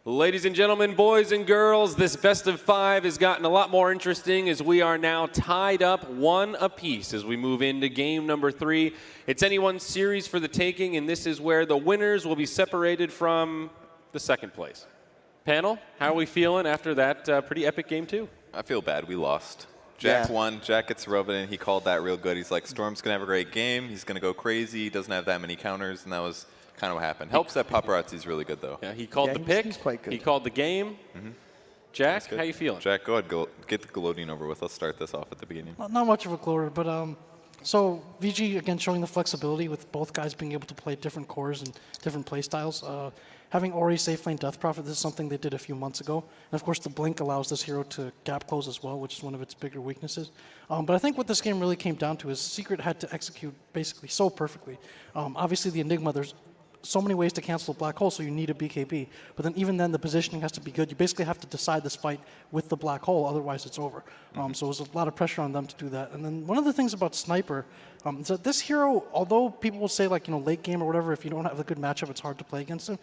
Ladies and gentlemen, boys and girls, this best of 5 has gotten a lot more interesting as we are now tied up 1 apiece as we move into game number 3. It's anyone's series for the taking, and this is where the winners will be separated from the second place. Panel, how are we feeling after that pretty epic game 2? I feel bad. We lost. Jack won. Jack gets rubbing in. He called that real good. He's like, Storm's going to have a great game. He's going to go crazy. He doesn't have that many counters, and that was kind of what happened. Helps that Paparazzi's really good, though. Yeah, he called the pick. He's quite good. He called the game. Jack, how you feeling? Jack, go ahead. Get the gloating over with. Let's start this off at the beginning. Not much of a gloater, but so Vici, again, showing the flexibility with both guys being able to play different cores and different play styles. Having Ori safe lane Death Prophet, this is something they did a few months ago. And of course, the Blink allows this hero to gap close as well, which is one of its bigger weaknesses. But I think what this game really came down to is Secret had to execute basically so perfectly. Obviously, the Enigma, there's so many ways to cancel a black hole, so you need a BKB. But then even then, the positioning has to be good. You basically have to decide this fight with the black hole, otherwise it's over. So there's a lot of pressure on them to do that. And then one of the things about Sniper is that this hero, although people will say, like, late game or whatever, if you don't have a good matchup, it's hard to play against him.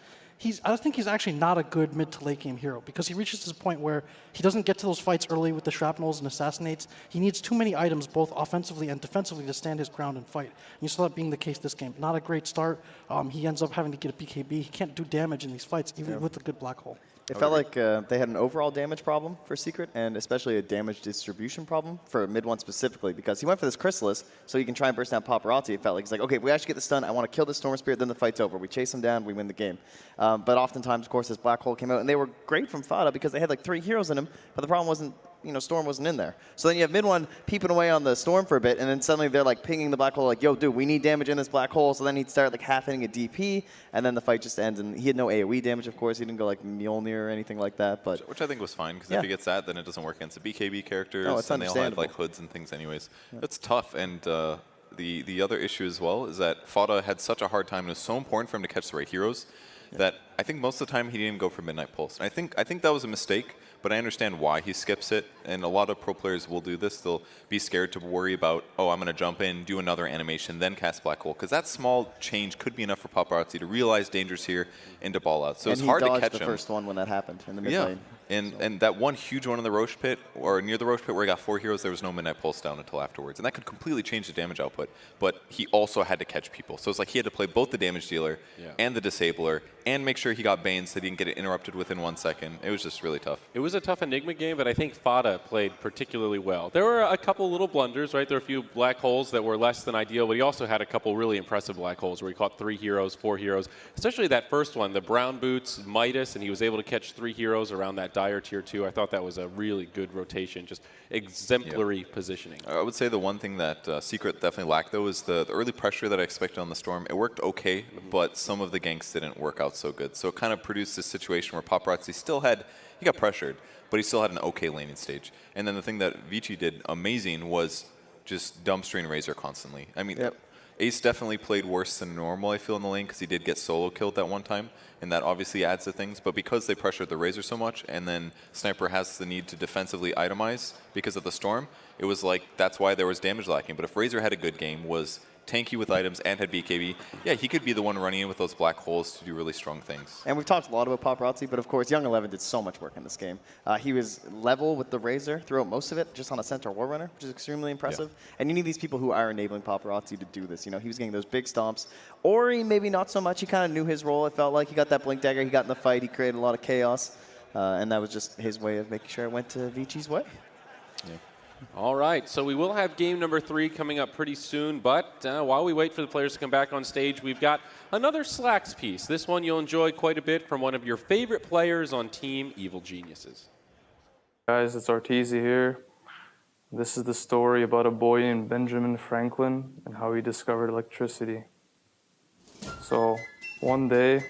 I think he's actually not a good mid to late game hero because he reaches this point where he doesn't get to those fights early with the shrapnels and assassinates. He needs too many items, both offensively and defensively, to stand his ground and fight. And you saw that being the case this game. Not a great start. He ends up having to get a BKB. He can't do damage in these fights, even with a good black hole. It felt like they had an overall damage problem for Secret, and especially a damage distribution problem for mid one specifically, because he went for this Chrysalis so he can try and burst down Paparazzi. It felt like he's like, okay, if we actually get the stun, I want to kill this Storm Spirit, then the fight's over. We chase him down, we win the game. But oftentimes, of course, this black hole came out, and they were great from Fada because they had like 3 heroes in him, but the problem wasn't, Storm wasn't in there. So then you have mid one peeping away on the Storm for a bit, and then suddenly they're like pinging the black hole like, yo, dude, we need damage in this black hole. So then he'd start like half hitting a DP, and then the fight just ends. And he had no AoE damage, of course. He didn't go like Mjolnir or anything like that. But which I think was fine, because if he gets that, then it doesn't work against the BKB characters. No, it's and they all had understandable. like hoods and things anyways. It's tough. And the other issue as well is that Fada had such a hard time, and it was so important for him to catch the right heroes that I think most of the time he didn't even go for Midnight Pulse. And I think that was a mistake, but I understand why he skips it. And a lot of pro players will do this. They'll be scared to worry about, oh, I'm going to jump in, do another animation, then cast Black Hole. Because that small change could be enough for Paparazzi to realize dangers here and to ball out. So it's hard to catch him. And he dodged the first one when that happened in the mid lane. And that one huge one in the Roche Pit, or near the Roche Pit where he got 4 heroes, there was no Midnight Pulse down until afterwards. And that could completely change the damage output. But he also had to catch people. So it's like he had to play both the damage dealer and the disabler and make sure he got Banes so he didn't get it interrupted within 1 second. It was just really tough. It was a tough Enigma game, but I think Fada played particularly well. There were a couple little blunders, right? There were a few black holes that were less than ideal, but he also had a couple really impressive black holes where he caught 3 heroes, 4 heroes, especially that first one, the Brown Boots, Midas, and he was able to catch 3 heroes around that Dire Tier 2. I thought that was a really good rotation, just exemplary positioning. I would say the one thing that Secret definitely lacked, though, is the early pressure that I expected on the Storm. It worked okay, but some of the ganks didn't work out so good. So it kind of produced this situation where Paparazzi still had, he got pressured, but he still had an okay laning stage. And then the thing that Vici did amazing was just dumpstering Razor constantly. I mean, Ace definitely played worse than normal, I feel, in the lane, because he did get solo killed that one time, and that obviously adds to things. But because they pressured the Razor so much, and then Sniper has the need to defensively itemize because of the Storm, it was like that's why there was damage lacking. But if Razor had a good game, was tanky with items and had BKB, yeah, he could be the one running in with those black holes to do really strong things. And we've talked a lot about Paparazzi, but of course, Young 11 did so much work in this game. He was level with the Razor throughout most of it, just on a Centaur War Runner, which is extremely impressive. And you need these people who are enabling Paparazzi to do this. He was getting those big stomps. Ori, maybe not so much. He kind of knew his role, it felt like. He got that Blink Dagger, he got in the fight, he created a lot of chaos. And that was just his way of making sure it went to Vici's way. All right, so we will have game number 3 coming up pretty soon, but while we wait for the players to come back on stage, we've got another Slacks piece. This one you'll enjoy quite a bit from one of your favorite players on Team Evil Geniuses. Guys, it's Arteezy here. This is the story about a boy named Benjamin Franklin and how he discovered electricity. So, one day,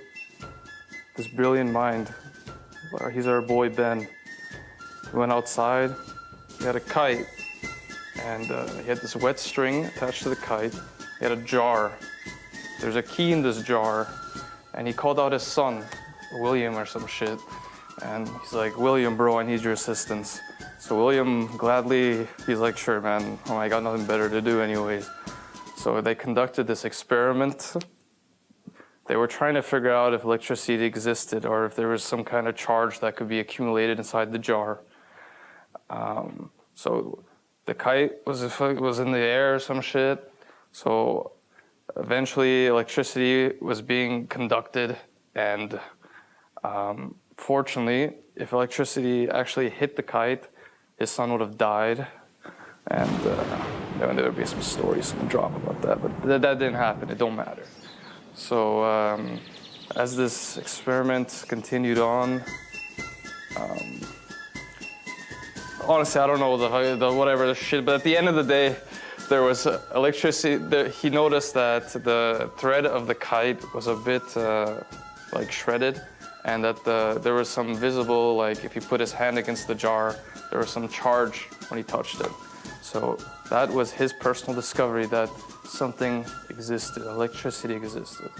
this brilliant mind, he's our boy Ben, he went outside. He had a kite, and he had this wet string attached to the kite. He had a jar. There's a key in this jar, and he called out his son, William or some shit. And he's like, William, bro, I need your assistance. So William gladly, he's like, sure, man. Oh, I got nothing better to do anyways. So they conducted this experiment. they were trying to figure out if electricity existed or if there was some kind of charge that could be accumulated inside the jar. So the kite was in the air or some shit. So eventually electricity was being conducted, and fortunately, if electricity actually hit the kite, his son would have died. And there would be some stories, some drama about that, but that didn't happen. It don't matter. So as this experiment continued on, honestly, I don't know the whatever the shit, but at the end of the day, there was electricity. He noticed that the thread of the kite was a bit like shredded, and that there was some visible, like if he put his hand against the jar, there was some charge when he touched it. So that was his personal discovery that something existed, electricity existed.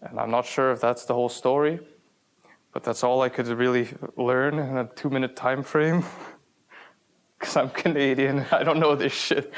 And I'm not sure if that's the whole story, but that's all I could really learn in a 2-minute time frame. Because I'm Canadian, I don't know this shit.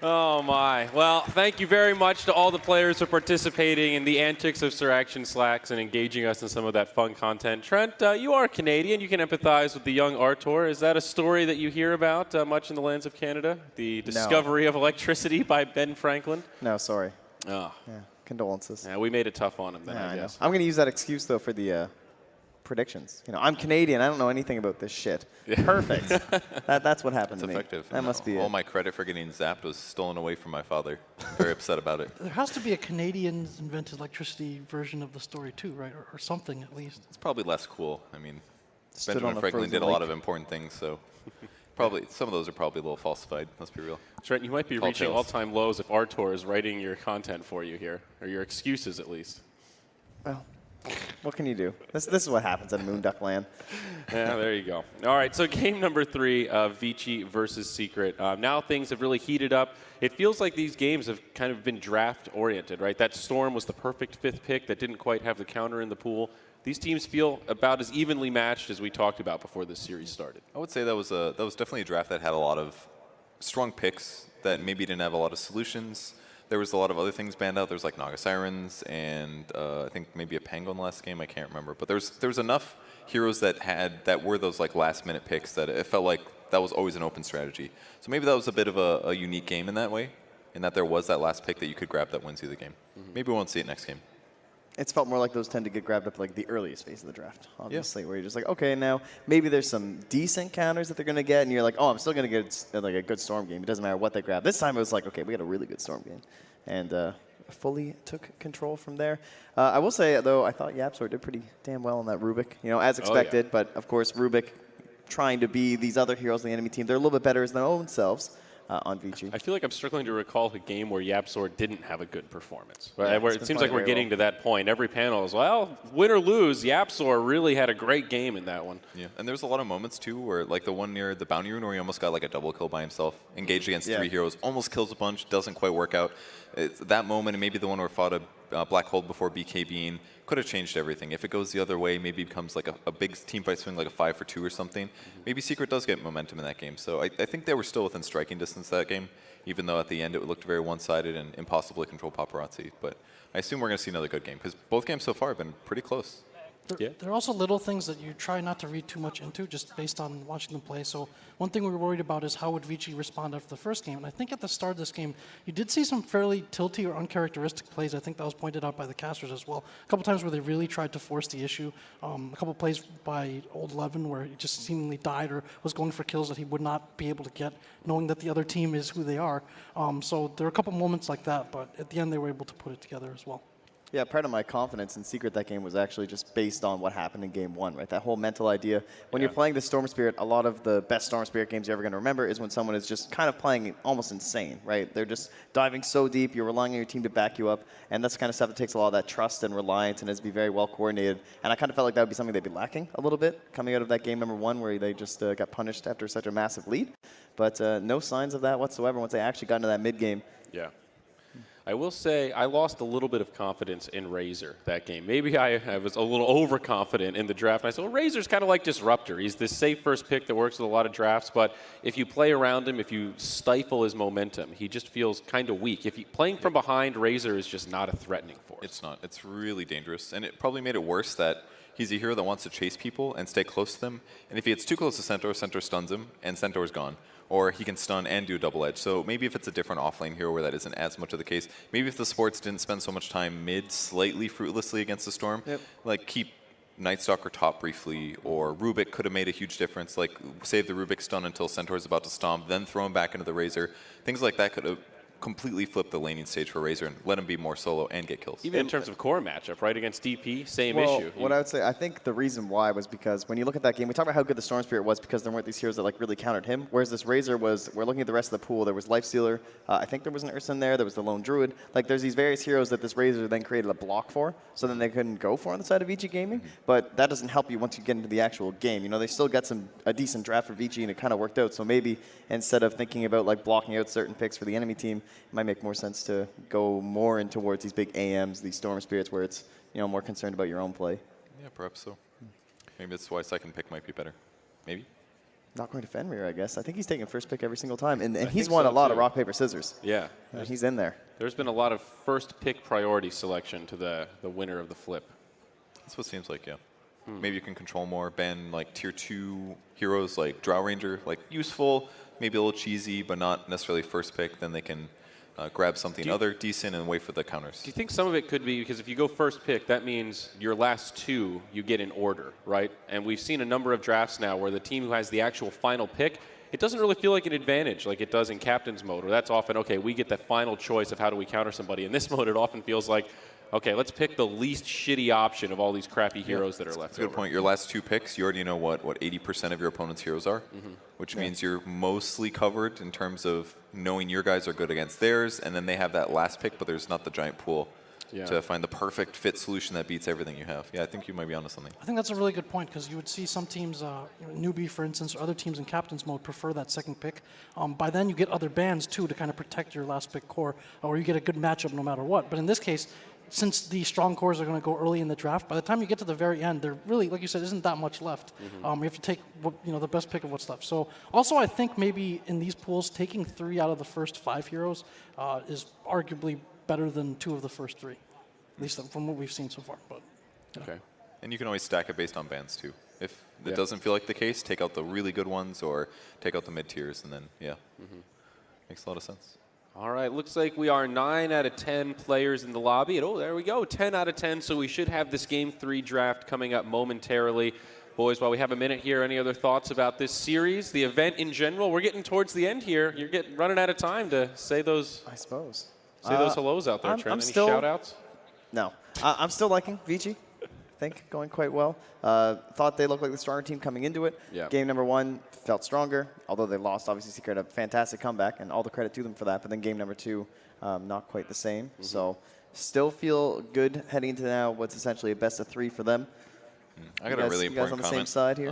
Oh my. Well, thank you very much to all the players for participating in the antics of Sir Action Slacks and engaging us in some of that fun content. Trent, you are Canadian. You can empathize with the young Artur. Is that a story that you hear about much in the lands of Canada? The discovery of electricity by Ben Franklin? No, sorry. Oh. Yeah, condolences. Yeah, we made it tough on him then, Yeah, I guess. I'm going to use that excuse, though, for the predictions. You know, I'm Canadian. I don't know anything about this shit. Perfect. That's what happened It's to me. effective. That must be All it. my credit for getting zapped was stolen away from my father. Very upset about it. There has to be a Canadians-invented electricity version of the story too, right? Or something at least. It's probably less cool. I mean, Stood on Benjamin a Franklin frozen did a lot lake. of important things, so probably some of those are probably a little falsified. Let's be real. Trent, you might be Tall reaching tales. all-time lows if Artur is writing your content for you here, or your excuses at least. Well, what can you do? This is what happens in Moonduck Land. Yeah, there you go. All right, so game number 3 of Vici versus Secret. Now things have really heated up. It feels like these games have kind of been draft-oriented, right? That Storm was the perfect 5th pick that didn't quite have the counter in the pool. These teams feel about as evenly matched as we talked about before this series started. I would say that was definitely a draft that had a lot of strong picks that maybe didn't have a lot of solutions. There was a lot of other things banned out. There's like Naga Sirens and I think maybe a Pango in the last game. I can't remember. But there was enough heroes that were those like last minute picks that it felt like that was always an open strategy. So maybe that was a bit of a unique game in that way, in that there was that last pick that you could grab that wins you the game. Maybe we won't see it next game. It's felt more like those tend to get grabbed up like the earliest phase of the draft, obviously, where you're just like, okay, now maybe there's some decent counters that they're going to get, and you're like, oh, I'm still going to get like a good Storm game. It doesn't matter what they grab. This time it was like, okay, we got a really good Storm game, and fully took control from there. I will say, though, I thought YapzOr did pretty damn well on that Rubik, you know, as expected, but of course, Rubik trying to be these other heroes on the enemy team, they're a little bit better as their own selves. On Vici. I feel like I'm struggling to recall a game where YapzOr didn't have a good performance. Right? Yeah, Where it's it been seems like playing we're very getting well. to that point. Every panel is, well, win or lose, YapzOr really had a great game in that one. Yeah, and there's a lot of moments too where like the one near the bounty rune where he almost got like a double kill by himself, engaged against 3 heroes, almost kills a bunch, doesn't quite work out. It's that moment, and maybe the one where fought a black hole before BKBing could have changed everything. If it goes the other way, maybe it becomes like a big team fight swing, like a 5 for 2 or something. Maybe Secret does get momentum in that game. So I think they were still within striking distance that game, even though at the end it looked very one-sided and impossible to control paparazzi. But I assume we're going to see another good game because both games so far have been pretty close. There are also little things that you try not to read too much into, just based on watching them play. So one thing we were worried about is how would Vici respond after the first game. And I think at the start of this game, you did see some fairly tilty or uncharacteristic plays. I think that was pointed out by the casters as well. A couple times where they really tried to force the issue. A couple plays by Old 11 where he just seemingly died or was going for kills that he would not be able to get, knowing that the other team is who they are. So there are a couple moments like that, but at the end they were able to put it together as well. Yeah, part of my confidence in Secret that game was actually just based on what happened in game 1, right? That whole mental idea. When you're playing the Storm Spirit, a lot of the best Storm Spirit games you're ever going to remember is when someone is just kind of playing almost insane, right? They're just diving so deep, you're relying on your team to back you up, and that's the kind of stuff that takes a lot of that trust and reliance and has to be very well coordinated. And I kind of felt like that would be something they'd be lacking a little bit coming out of that game number 1 where they just got punished after such a massive lead. But no signs of that whatsoever once they actually got into that mid game. Yeah. I will say I lost a little bit of confidence in Razor that game. Maybe I was a little overconfident in the draft. And I said, well, Razor's kind of like Disruptor. He's this safe first pick that works with a lot of drafts, but if you play around him, if you stifle his momentum, he just feels kind of weak. If you playing from behind, Razor is just not a threatening force. It's not. It's really dangerous. And it probably made it worse that he's a hero that wants to chase people and stay close to them. And if he gets too close to Centaur, Centaur stuns him, and Centaur's gone. Or he can stun and do double edge. So maybe if it's a different offlane hero where that isn't as much of the case, maybe if the sports didn't spend so much time mid slightly fruitlessly against the Storm, like keep Nightstalker top briefly, or Rubik could have made a huge difference, like save the Rubik stun until Centaur's about to stomp, then throw him back into the Razor. Things like that could have completely flip the laning stage for Razor and let him be more solo and get kills. Even in terms of core matchup, right, against DP, same well, issue. What I would say, I think the reason why was because when you look at that game, we talk about how good the Storm Spirit was because there weren't these heroes that like really countered him, whereas this Razor was, we're looking at the rest of the pool, there was Lifestealer, I think there was an Ursa in there was the Lone Druid, like there's these various heroes that this Razor then created a block for, so then they couldn't go for on the side of Vici Gaming, but that doesn't help you once you get into the actual game. You know, they still got a decent draft for Vici and it kind of worked out, so maybe instead of thinking about like blocking out certain picks for the enemy team, it might make more sense to go more in towards these big AMs, these Storm Spirits, where it's, you know, more concerned about your own play. Yeah, perhaps so. Maybe that's why second pick might be better. Maybe. Not going to Fenrir, I guess. I think he's taking first pick every single time, and he's think won so, a lot too. of rock, paper, scissors. Yeah. He's in there. There's been a lot of first pick priority selection to the winner of the flip. That's what it seems like, yeah. Maybe you can control more, ban like tier 2 heroes like Drow Ranger, like useful, maybe a little cheesy, but not necessarily first pick. Then they can grab something other decent and wait for the counters. Do you think some of it could be because if you go first pick, that means your last two you get in order, right? And we've seen a number of drafts now where the team who has the actual final pick, it doesn't really feel like an advantage like it does in captain's mode, where that's often, okay, we get the final choice of how do we counter somebody. In this mode, it often feels like, okay, let's pick the least shitty option of all these crappy heroes that are left That's a good point. Your last two picks, you already know what 80% of your opponent's heroes are, which means you're mostly covered in terms of knowing your guys are good against theirs, and then they have that last pick, but there's not the giant pool to find the perfect fit solution that beats everything you have. Yeah, I think you might be onto something. I think that's a really good point because you would see some teams, newbie for instance, or other teams in captain's mode prefer that second pick. By then you get other bans too to kind of protect your last pick core, or you get a good matchup no matter what. But in this case, since the strong cores are going to go early in the draft, by the time you get to the very end, there really, like you said, isn't that much left. You have to take the best pick of what's left. So also I think maybe in these pools, taking 3 out of the first 5 heroes is arguably better than 2 of the first 3, at least from what we've seen so far. But Okay. And you can always stack it based on bans too. If it doesn't feel like the case, take out the really good ones or take out the mid tiers, and then makes a lot of sense. All right, looks like we are 9 out of 10 players in the lobby. And, oh, there we go, 10 out of 10. So we should have this Game 3 draft coming up momentarily. Boys, while we have a minute here, any other thoughts about this series, the event in general? We're getting towards the end here. You're running out of time to say those. I suppose. Say those hellos out there, Trent. Any shout-outs? No. I'm still liking Vici. I think going quite well. Thought they looked like the stronger team coming into it. Yeah. Game number 1 felt stronger, although they lost. Obviously, Secret had a fantastic comeback, and all the credit to them for that. But then game number 2, not quite the same. So still feel good heading into now what's essentially a best of 3 for them. I got a really you guys important on the comment. same side here?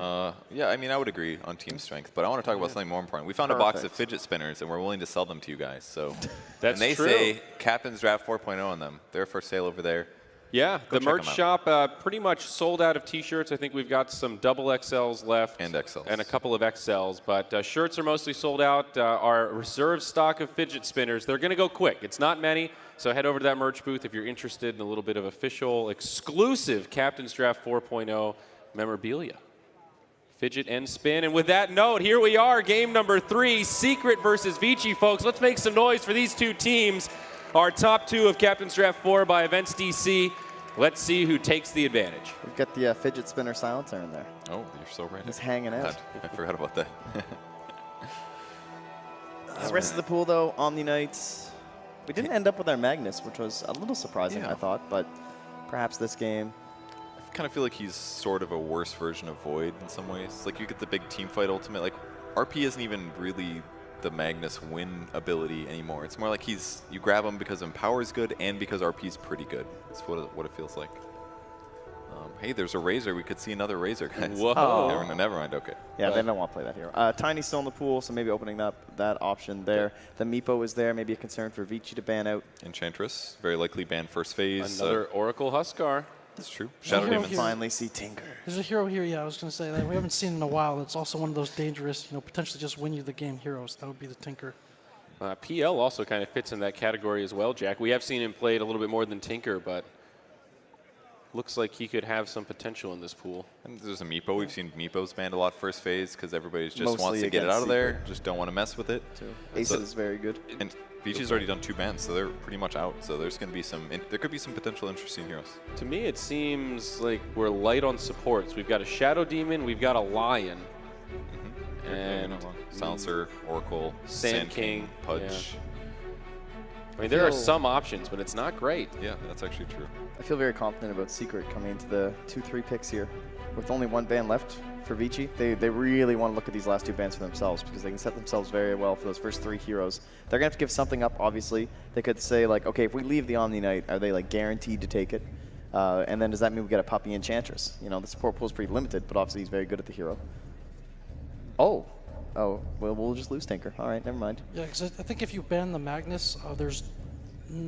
Yeah, I mean, I would agree on team strength, but I want to talk about something more important. We found a box of fidget spinners, and we're willing to sell them to you guys. So, That's and they true. say Captain's Draft 4.0 on them. They're for sale over there. Yeah, Go the check merch 'em out. shop pretty much sold out of T-shirts. I think we've got some double XLs left. And XLs. And a couple of XLs. But shirts are mostly sold out. Our reserve stock of fidget spinners, they're going to go quick. It's not many. So head over to that merch booth if you're interested in a little bit of official, exclusive Captain's Draft 4.0 memorabilia. Fidget and spin. And with that note, here we are, game number 3, Secret versus Vici, folks. Let's make some noise for these two teams. Our top 2 of Captain's Draft 4 by Events DC. Let's see who takes the advantage. We've got the fidget spinner silencer in there. Oh, you're so right. He's hanging out. I forgot about that. The rest of the pool, though, Omni Knights. We didn't end up with our Magnus, which was a little surprising, I thought. But perhaps this game. I kind of feel like he's sort of a worse version of Void in some ways. Like, you get the big team fight ultimate. Like, RP isn't even really the Magnus win ability anymore. It's more like you grab him because Empower is good and because RP is pretty good. That's what it feels like. Hey, there's a Razor. We could see another Razor, guys. Whoa. Never mind. Okay. Yeah, they don't want to play that hero. Tiny's still in the pool, so maybe opening up that option there. The Meepo is there, maybe a concern for Vici to ban out. Enchantress, very likely ban first phase. Another Oracle Huskar. That's true. Shadow Shadow Demon. Demons. Finally see Tinker. There's a hero here, yeah, I was going to say that we haven't seen in a while. It's also one of those dangerous, potentially just win you the game heroes. That would be the Tinker. PL also kind of fits in that category as well, Jack. We have seen him played a little bit more than Tinker, but looks like he could have some potential in this pool. And there's a Meepo. We've seen Meepos banned a lot first phase because everybody just Mostly wants to get it against out of there. Secret. Just don't want to mess with it. Ace So- is very good. And Vici's already done 2 bans, so they're pretty much out. So there's going to be there could be some potential interesting heroes. To me, it seems like we're light on supports. We've got a Shadow Demon, we've got a Lion, and Silencer, Oracle, Sand King, Pudge. I mean, there are some options, but it's not great. Yeah, that's actually true. I feel very confident about Secret coming into the 2-3 picks here. With only 1 ban left for Vici, they really want to look at these last 2 bans for themselves because they can set themselves very well for those first 3 heroes. They're going to have to give something up, obviously. They could say, like, okay, if we leave the Omni Knight, are they, like, guaranteed to take it? And then does that mean we get a Puppy Enchantress? The support pool is pretty limited, but obviously he's very good at the hero. Oh, well, we'll just lose Tinker. All right, never mind. Yeah, because I think if you ban the Magnus, there's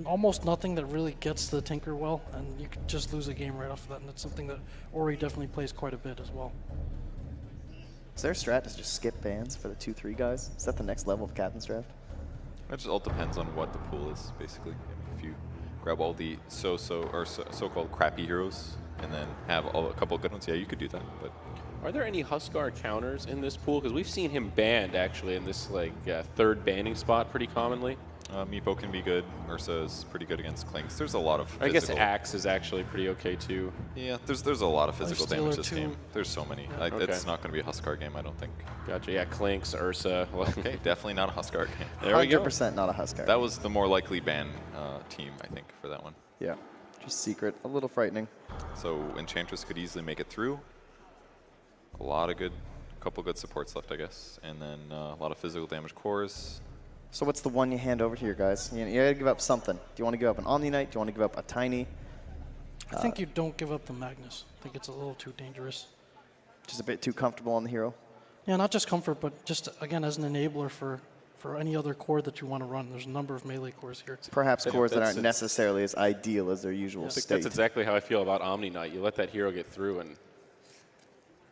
almost nothing that really gets the Tinker well, and you could just lose a game right off of that, and that's something that Ori definitely plays quite a bit as well. Is there a strat to just skip bans for the 2-3 guys? Is that the next level of Captain's Draft? It just all depends on what the pool is, basically. If you grab all the so-called crappy heroes and then have a couple of good ones, yeah, you could do that. But Are there any Huskar counters in this pool? Because we've seen him banned, actually, in this third banning spot pretty commonly. Meepo can be good. Ursa is pretty good against Clinks. There's a lot of physical. I guess Axe is actually pretty okay, too. Yeah, there's a lot of physical damage this too. game. There's so many. Okay. It's not going to be a Huskar game, I don't think. Gotcha, yeah, Clinks, Ursa. Okay, definitely not a Huskar game. There we go. 100% not a Huskar. That was the more likely ban team, I think, for that one. Yeah, just Secret. A little frightening. So Enchantress could easily make it through. A couple good supports left, I guess. And then a lot of physical damage cores. So what's the one you hand over to your guys? You gotta give up something. Do you want to give up an Omni Knight? Do you want to give up a Tiny? I think you don't give up the Magnus. I think it's a little too dangerous. Just a bit too comfortable on the hero? Yeah, not just comfort, but just, again, as an enabler for any other core that you want to run. There's a number of melee cores here. Perhaps cores that that's- aren't necessarily as ideal as their usual I think state. that's exactly how I feel about Omni Knight. You let that hero get through, and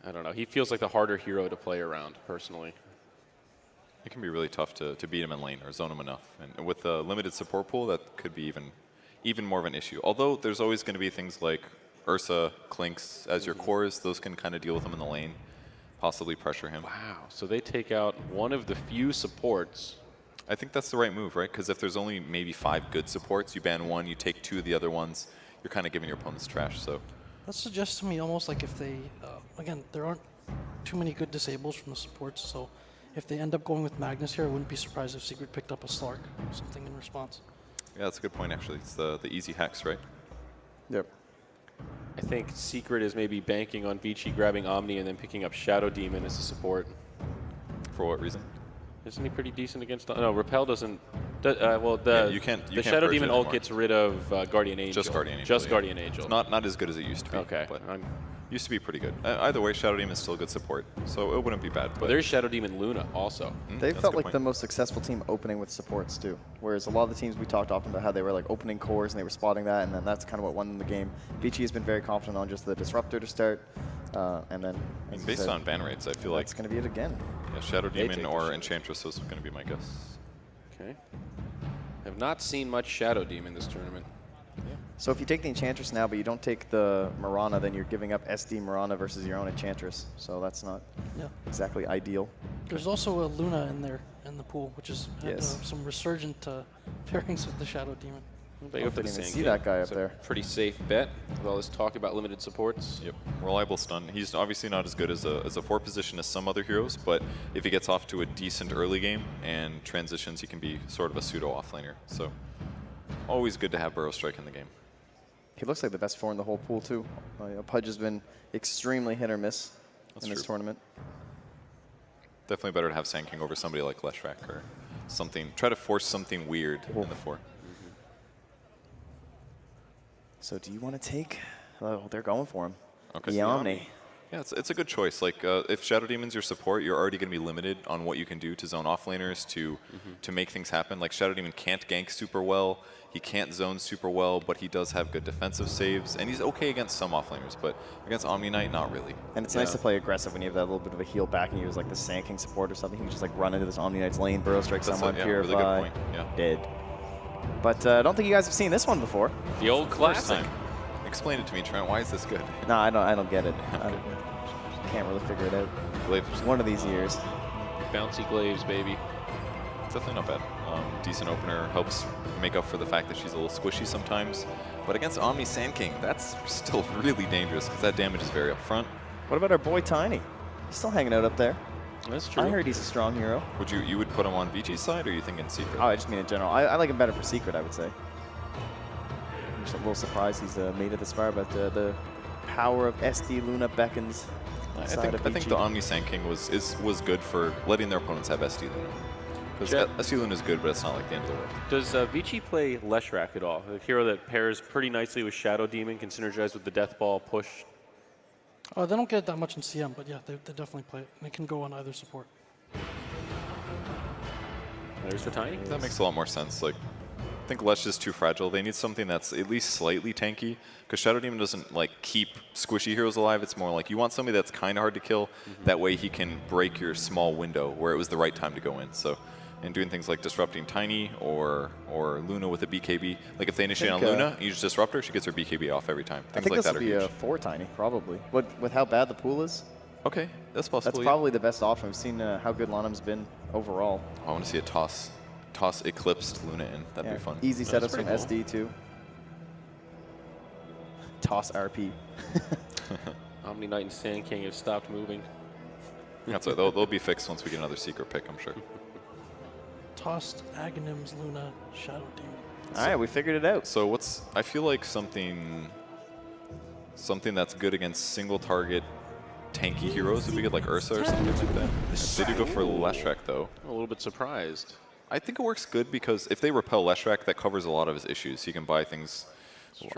I don't know. He feels like the harder hero to play around, personally. It can be really tough to beat him in lane or zone him enough. And with a limited support pool, that could be even more of an issue. Although there's always going to be things like Ursa, Clinks as your cores. Those can kind of deal with him in the lane, possibly pressure him. Wow, so they take out one of the few supports. I think that's the right move, right? Because if there's only maybe 5 good supports, you ban 1, you take 2 of the other ones, you're kind of giving your opponents trash. So That suggests to me almost like if they, again, there aren't too many good disables from the supports, so if they end up going with Magnus here, I wouldn't be surprised if Secret picked up a Slark or something in response. yeah, that's a good point, actually. It's the easy hex, right? Yep. I think Secret is maybe banking on Vici grabbing Omni and then picking up Shadow Demon as a support. For what reason? Isn't he pretty decent against? No, Repel doesn't. Well, Yeah, you can't the Shadow purge it Demon ult anymore. gets rid of Guardian Angel. Just Guardian Angel. Just yeah. Guardian Angel. It's not as good as it used to be. Okay. But used to be pretty good. Either way, Shadow Demon is still good support, so it wouldn't be bad. But Well, there's Shadow Demon Luna also. They that's a felt good like point. the most successful team opening with supports too. Whereas a lot of the teams we talked often about how they were like opening cores and they were spotting that, and then that's kind of what won them the game. Vici has been very confident on just the disruptor to start, and then I mean, as you based said, on ban rates, I feel like that's going to be it again. yeah, Shadow They Demon take the or shot. Enchantress is going to be my guess. Okay. Have not seen much Shadow Demon this tournament. So if you take the Enchantress now, but you don't take the Mirana, then you're giving up SD Mirana versus your own Enchantress. So that's not Yeah. exactly ideal. There's also a Luna in there in the pool, which has had Yes. some resurgent pairings with the Shadow Demon. They go for the didn't even Sand see King. that guy up It's a there. Pretty safe bet with all this talk about limited supports. Yep, reliable stun. He's obviously not as good as a 4 position as some other heroes, but if he gets off to a decent early game and transitions, he can be sort of a pseudo offlaner. So always good to have Burrow Strike in the game. He looks like the best 4 in the whole pool too. Pudge has been extremely hit or miss That's in this true. tournament. Definitely better to have Sand King over somebody like Leshrac or something. Try to force something weird in the 4. So do you want to take? Oh, they're going for him. Okay. The Omni. Yeah, it's a good choice. Like, if Shadow Demon's your support, you're already going to be limited on what you can do to zone offlaners to make things happen. Like, Shadow Demon can't gank super well, he can't zone super well, but he does have good defensive saves, and he's okay against some offlaners, but against Omni Knight, not really. And it's nice to play aggressive when you have that little bit of a heal back and you use like the Sand King support or something. You can just like run into this Omni Knight's lane, burrow strike someone, purify, really good point. Yeah. dead. But I don't think you guys have seen this one before. The old First classic. time. Explain it to me, Trent. Why is this good? No, I don't get it. I can't really figure it out. Glaives, One of these years. Bouncy Glaives, baby. it's definitely not bad. Decent opener, helps make up for the fact that she's a little squishy sometimes. But against Omni Sand King, that's still really dangerous because that damage is very upfront. What about our boy Tiny? He's still hanging out up there. That's true. I heard he's a strong hero. Would you would put him on Vici's side, or are you thinking Secret? Oh, I just mean in general. I like him better for Secret, I would say. I'm just a little surprised he's made it this far, but the power of SD Luna beckons. I think the Omni Sand King was good for letting their opponents have SD Luna. Because SD Luna is good, but it's not like the end of the world. Does Vici play Leshrac at all? A hero that pairs pretty nicely with Shadow Demon, can synergize with the Death Ball push. They don't get it that much in CM, but yeah, they definitely play it. They can go on either support. There's the Tiny. That makes a lot more sense. Like, I think Lesh is too fragile. They need something that's at least slightly tanky, because Shadow Demon doesn't like keep squishy heroes alive. It's more like you want somebody that's kind of hard to kill. That way he can break your small window where it was the right time to go in. So, and doing things like disrupting Tiny or Luna with a BKB. Like if they initiate on Luna, you just disrupt her, she gets her BKB off every time. Things I think like this that will are be huge. a 4 Tiny, probably. With how bad the pool is, Okay, that's possible. that's yeah. probably the best option. We've seen how good Lanham's been overall. I want to see a toss Eclipsed Luna in. That'd Yeah. be fun. Easy That's setups from pretty cool. SD too. Toss RP. Omni Knight and Sand King have stopped moving. That's right. They'll be fixed once we get another secret pick, I'm sure. Tossed Aghanims, Luna, Shadow Demon. All right, we figured it out. So I feel like something that's good against single target tanky heroes would be good, like Ursa or something like that. They do go for Leshrac though. I'm a little bit surprised. I think it works good because if they repel Leshrac, that covers a lot of his issues. He can buy things.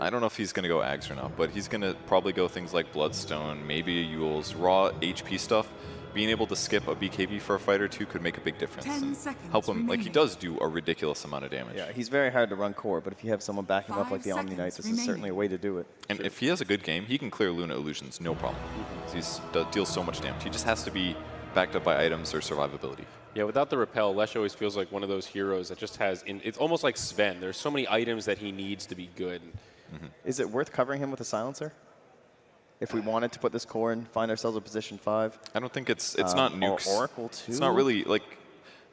I don't know if he's going to go Ags or not, but he's going to probably go things like Bloodstone, maybe a Yule's, raw HP stuff. Being able to skip a BKB for a fight or two could make a big difference and help him. Like, he does do a ridiculous amount of damage. Yeah, he's very hard to run core, but if you have someone backing him up like the Omni Knight, this is certainly a way to do it. And if he has a good game, he can clear Luna illusions, no problem. He deals so much damage. He just has to be backed up by items or survivability. Yeah, without the repel, Lesh always feels like one of those heroes that just has, it's almost like Sven. There's so many items that he needs to be good. Is it worth covering him with a silencer? If we wanted to put this core and find ourselves a position 5? I don't think it's not nukes. Oracle too? It's not really, like,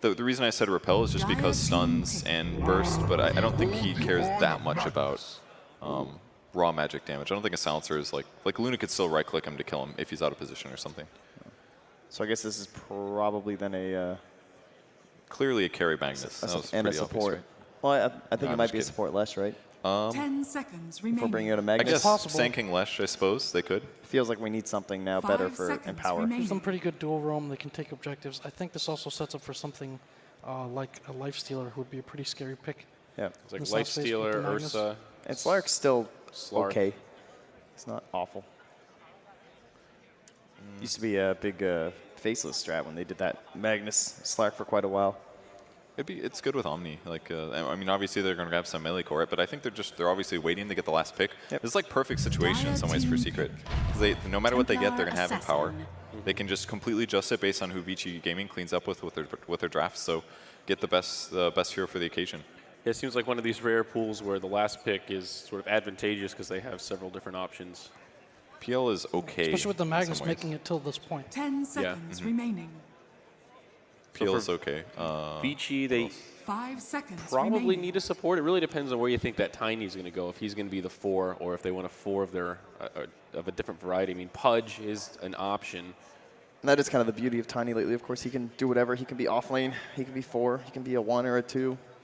the reason I said repel is just because stuns and burst, but I don't think he cares that much about raw magic damage. I don't think a silencer is like Luna could still right click him to kill him if he's out of position or something. So I guess this is probably then a Clearly a carry Magnus. and a support. Well, I think it I'm might just be a kidding. support Lesh, right? 10 seconds remaining. Before bringing out a I Magnus. guess possible. Sand King Lesh, I suppose they could. Feels like we need something now better 5 for seconds Empower. remaining. Gives them pretty good dual roam. They can take objectives. I think this also sets up for something like a Lifestealer, who would be a pretty scary pick. Yeah. It's like This last phase with Lifestealer, the Magnus. Ursa. And Slark's still Slark. okay. It's not awful. Used to be a big faceless strat when they did that Magnus Slark for quite a while. It's good with Omni. Like, I mean, obviously they're going to grab some melee core, but I think they're obviously waiting to get the last pick. Yep. This is like perfect situation in some ways for Secret. 'Cause no matter what they get, they're going to have Empower. They can just completely adjust it based on who Vici Gaming cleans up with their drafts. So get the best hero for the occasion. It seems like one of these rare pools where the last pick is sort of advantageous because they have several different options. PL is okay. Especially with the in Magnus some ways. making it till this point. 10 seconds remaining. PL is okay. Vici, they 5 seconds probably remaining. need a support. It really depends on where you think that Tiny is going to go. If he's going to be the 4, or if they want a 4 of their of a different variety. I mean, Pudge is an option. And that is kind of the beauty of Tiny lately. Of course, he can do whatever. He can be off lane. He can be 4. He can be a 1 or a 2.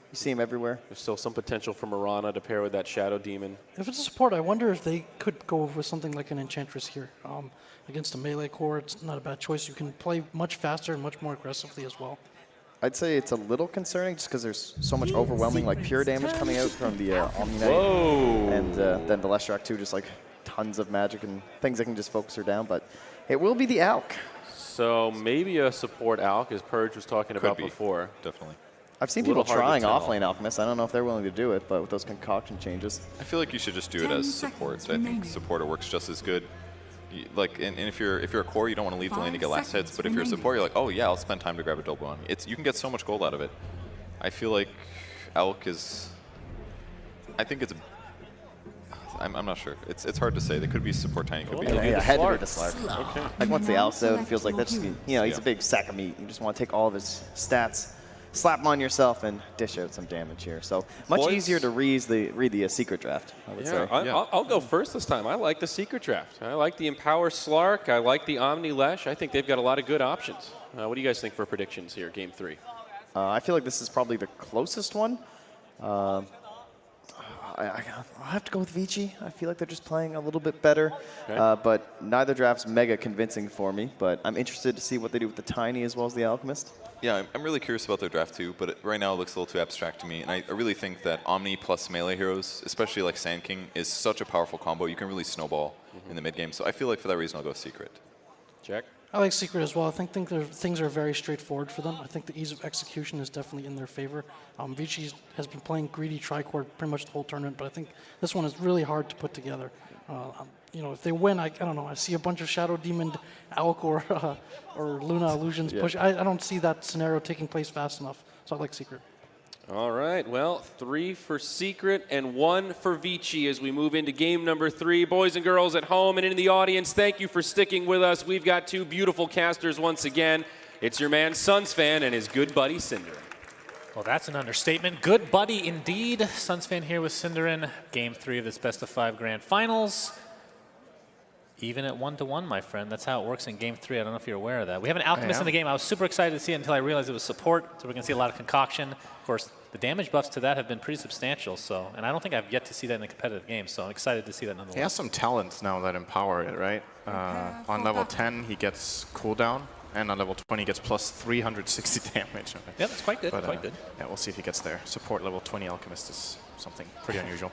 You see him everywhere. There's still some potential for Mirana to pair with that Shadow Demon. If it's a support, I wonder if they could go with something like an Enchantress here. Against a melee core, it's not a bad choice. You can play much faster and much more aggressively as well. I'd say it's a little concerning just because there's so much overwhelming like pure damage coming out from the Omni Knight. Whoa! And then the Leshrac too just like tons of magic and things that can just focus her down. But it will be the Alk. So maybe a support Alk, as Purge was talking about before. Definitely. I've seen Little people hard to trying tell. offlane Alchemist. I don't know if they're willing to do it, but with those concoction changes. I feel like you should just do it 10 as support. seconds I think remaining. supporter works just as good. Like, and if you're a core, you don't want to leave the lane to get last hits. But if you're a support, you're like, oh yeah, I'll spend time to grab a double on you. You can get so much gold out of it. I feel like Elk is. I think it's. I'm not sure. It's hard to say. They could be support tiny, could be. Yeah, the it had to be Slark. the Slark. Okay. Like once the Now Alk zone select feels like your that's just, heroes. he's Yeah. a big sack of meat. You just want to take all of his stats, slap them on yourself, and dish out some damage here. So much Boys. easier to read the secret draft, I would say. I'll go first this time. I like the secret draft. I like the Empower Slark. I like the Omni Lesh. I think they've got a lot of good options. What do you guys think for predictions here, Game 3? I feel like this is probably the closest one. I'll have to go with Vici. I feel like they're just playing a little bit better. Okay. But neither draft's mega convincing for me. But I'm interested to see what they do with the Tiny as well as the Alchemist. Yeah, I'm really curious about their draft too, but right now it looks a little too abstract to me. And I really think that Omni plus melee heroes, especially like Sand King, is such a powerful combo. You can really snowball in the mid game. So I feel like for that reason I'll go Secret. Jack? I like Secret as well. I think things are very straightforward for them. I think the ease of execution is definitely in their favor. Vici has been playing greedy tricord pretty much the whole tournament, but I think this one is really hard to put together. If they win, I don't know. I see a bunch of Shadow Demon Alk or Luna Illusions push. I don't see that scenario taking place fast enough, so I like Secret. All right, well, 3 for Secret and 1 for Vici as we move into game number 3. Boys and girls at home and in the audience, thank you for sticking with us. We've got 2 beautiful casters once again. It's your man Suns fan and his good buddy Cinderin. Well, that's an understatement. Good buddy indeed. Suns fan here with Cinderin. Game 3 of this best-of-5 grand finals. Even at 1-1, my friend. That's how it works in Game 3. I don't know if you're aware of that. We have an Alchemist in the game. I was super excited to see it until I realized it was support. So we're going to see a lot of concoction. Of course, the damage buffs to that have been pretty substantial. So, and I don't think I've yet to see that in a competitive game. So I'm excited to see that nonetheless. He has some talents now that empower it, right? On level 10, he gets cooldown. And on level 20, he gets plus 360 damage. Yeah, that's quite good. But, quite good. Yeah, we'll see if he gets there. Support level 20 Alchemist is something pretty unusual.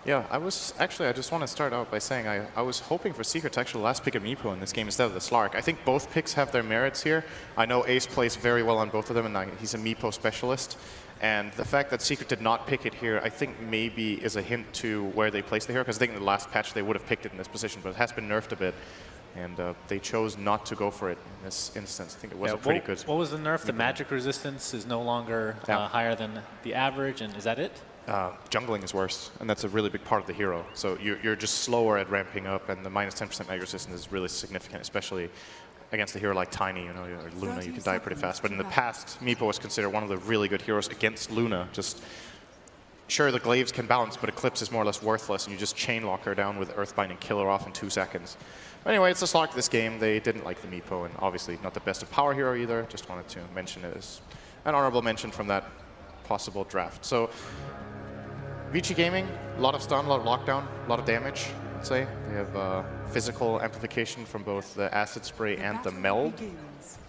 Yeah, I just want to start out by saying I was hoping for Secret to actually last pick a Meepo in this game instead of the Slark. I think both picks have their merits here. I know Ace plays very well on both of them, and he's a Meepo specialist. And the fact that Secret did not pick it here, I think maybe is a hint to where they placed the hero, because I think in the last patch they would have picked it in this position, but it has been nerfed a bit. And they chose not to go for it in this instance. I think it was a pretty good. What was the nerf? The magic resistance is no longer higher than the average, and is that it? Jungling is worse, and that's a really big part of the hero. So you're just slower at ramping up, and the minus 10% magic resistance is really significant, especially against a hero like Tiny, or Luna. You can die pretty fast. But in the past, Meepo was considered one of the really good heroes against Luna. Just sure, the glaives can bounce, but Eclipse is more or less worthless, and you just chain lock her down with Earthbind and kill her off in 2 seconds. But anyway, it's a Slark this game. They didn't like the Meepo, and obviously not the best of power hero either. Just wanted to mention it as an honorable mention from that possible draft. So Vici Gaming, a lot of stun, a lot of lockdown, a lot of damage, I'd say. They have physical amplification from both the Acid Spray and the Meld.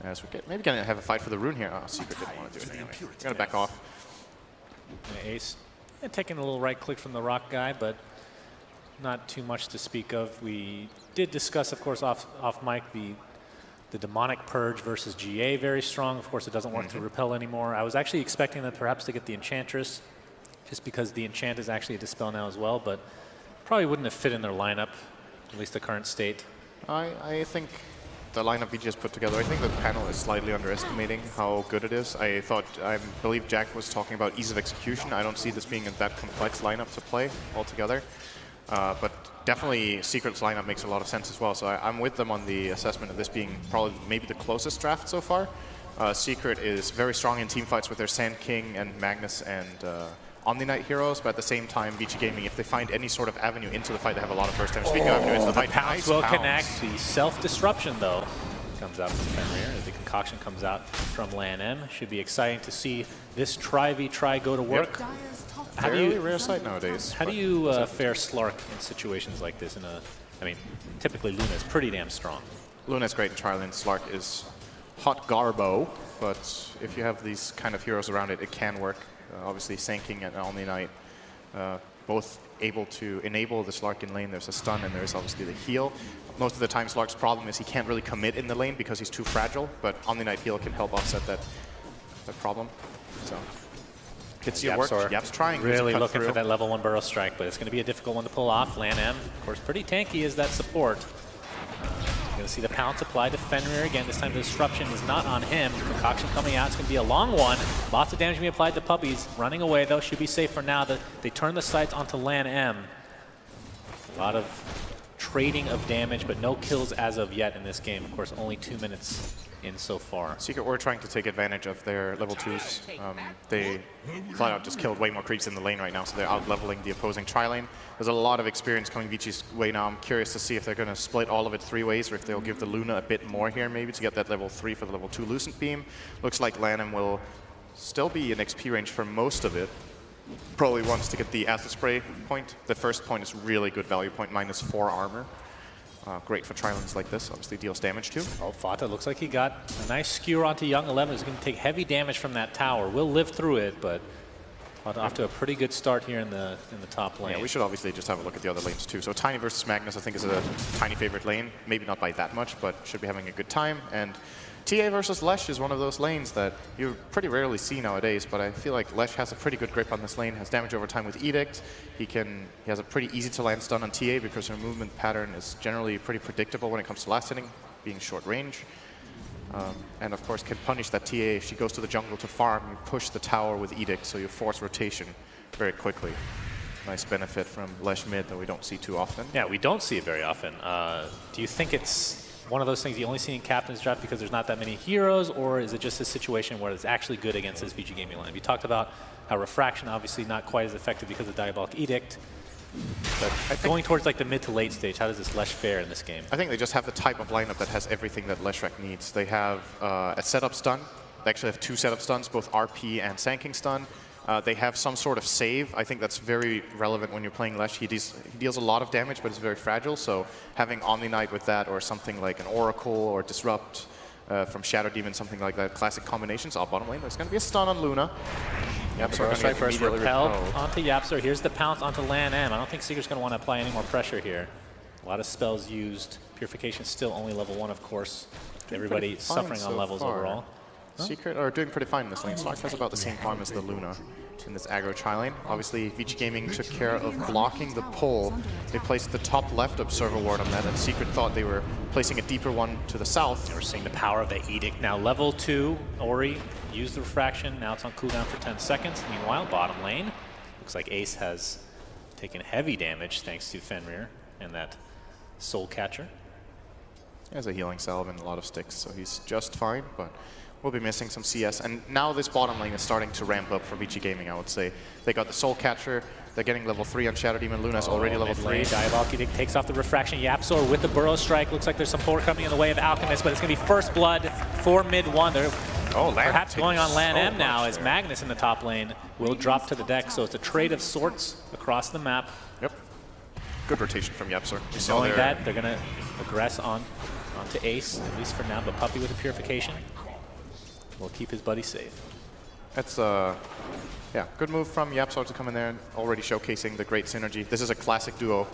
As we get, maybe gonna have a fight for the rune here. Oh, Secret didn't want to do it anyway. We're gonna back off. Ace taking a little right click from the rock guy, but not too much to speak of. We did discuss, of course, off mic, the demonic purge versus GA very strong. Of course, it doesn't work to repel anymore. I was actually expecting them perhaps to get the Enchantress, just because the enchant is actually a dispel now as well, but probably wouldn't have fit in their lineup, at least the current state. I think the lineup we just put together, I think the panel is slightly underestimating how good it is. I believe Jack was talking about ease of execution. I don't see this being a that complex lineup to play altogether. But definitely Secret's lineup makes a lot of sense as well. So I'm with them on the assessment of this being probably maybe the closest draft so far. Secret is very strong in team fights with their Sand King and Magnus and Omni Knight heroes, but at the same time, Vici Gaming, if they find any sort of avenue into the fight, they have a lot of burst damage. Speaking of avenue into the fight, Pounce will connect. The self-disruption, though, comes out from Fenrir. The concoction comes out from Lan M. Should be exciting to see this Tri-V try go to work. How do you rare sight nowadays? How do you fare Slark in situations like this? I mean, typically Luna is pretty damn strong. Luna's great in Trial, Slark is hot garbo, but if you have these kind of heroes around it, it can work. Obviously, Sand King and Omni Knight, both able to enable the Slark in lane. There's a stun and there's obviously the heal. Most of the time Slark's problem is he can't really commit in the lane because he's too fragile, but Omni-Knight heal can help offset that problem. So could see it work. Yap's trying. Really looking for that level 1 Burrow Strike, but it's going to be a difficult one to pull off. Lan M, of course, pretty tanky is that support. You're going to see the pounce applied to Fenrir again. This time the disruption is not on him. Concoction coming out. It's going to be a long one. Lots of damage being applied to Puppies. Running away, though. Should be safe for now. They turn the sights onto Lan M. A lot of trading of damage, but no kills as of yet in this game. Of course, only 2 minutes in so far. Secret were trying to take advantage of their level 2s. They flat out just killed way more creeps in the lane right now, so they're out-leveling the opposing tri-lane. There's a lot of experience coming Vici's way now. I'm curious to see if they're going to split all of it 3 ways, or if they'll give the Luna a bit more here maybe to get that level 3 for the level 2 Lucent Beam. Looks like Lanham will still be in XP range for most of it. Probably wants to get the Acid Spray point. The first point is really good value point, -4 armor. Great for tri-lanes like this, obviously deals damage too. Oh, Fata looks like he got a nice skewer onto Young 11. He's going to take heavy damage from that tower. Will live through it, but off to a pretty good start here in the top lane. Yeah, we should obviously just have a look at the other lanes too. So Tiny versus Magnus, I think, is a Tiny favorite lane. Maybe not by that much, but should be having a good time. And TA versus Lesh is one of those lanes that you pretty rarely see nowadays, but I feel like Lesh has a pretty good grip on this lane, has damage over time with Edict. He has a pretty easy to land stun on TA because her movement pattern is generally pretty predictable when it comes to last hitting, being short range. And of course can punish that TA if she goes to the jungle to farm. You push the tower with Edict, so you force rotation very quickly. Nice benefit from Lesh mid that we don't see too often. Yeah, we don't see it very often. Do you think it's one of those things you only see in Captain's Draft because there's not that many heroes, or is it just a situation where it's actually good against this VG Gaming line? You talked about how Refraction obviously not quite as effective because of Diabolic Edict, but going towards like the mid to late stage, how does this Lesh fare in this game? I think they just have the type of lineup that has everything that Leshrac needs. They have a setup stun. They actually have 2 setup stuns, both RP and Sanking stun. They have some sort of save. I think that's very relevant when you're playing Lesh. He deals a lot of damage, but it's very fragile. So having Omni-Knight with that, or something like an Oracle or Disrupt from Shadow Demon, something like that, classic combinations. Bottom lane, there's going to be a stun on Luna. Yep, so Strike first, repelled onto Yapster. Here's the pounce onto Lan M. I don't think Seeker's going to want to apply any more pressure here. A lot of spells used. Purification still only level 1, of course. Everybody suffering on levels overall. Secret are doing pretty fine in this lane. Slark has about the same farm as the Luna in this aggro tri-lane. Obviously, Vici Gaming took care of blocking the pull. They placed the top left Observer Ward on that, and Secret thought they were placing a deeper one to the south. We're seeing the power of the Edict. Now level 2, Ori used the Refraction. Now it's on cooldown for 10 seconds. Meanwhile, bottom lane, looks like Ace has taken heavy damage thanks to Fenrir and that Soul Catcher. He has a healing salve and a lot of sticks, so he's just fine, but we'll be missing some CS. And now this bottom lane is starting to ramp up for Vici Gaming, I would say. They got the Soul Catcher. They're getting level 3 on Shadow Demon. Luna's already level 3. Diabolic Edict takes off the Refraction. Yapsor with the Burrow Strike. Looks like there's some support coming in the way of Alchemist, but it's going to be first blood for mid 1. They're perhaps going on Lan M now as Magnus in the top lane will drop to the deck. So it's a trade of sorts across the map. Yep. Good rotation from Yapsor. Knowing that, they're going to aggress onto Ace, at least for now, but Puppy with a Purification will keep his buddy safe. That's yeah, good move from Yapsor to come in there and already showcasing the great synergy. This is a classic duo.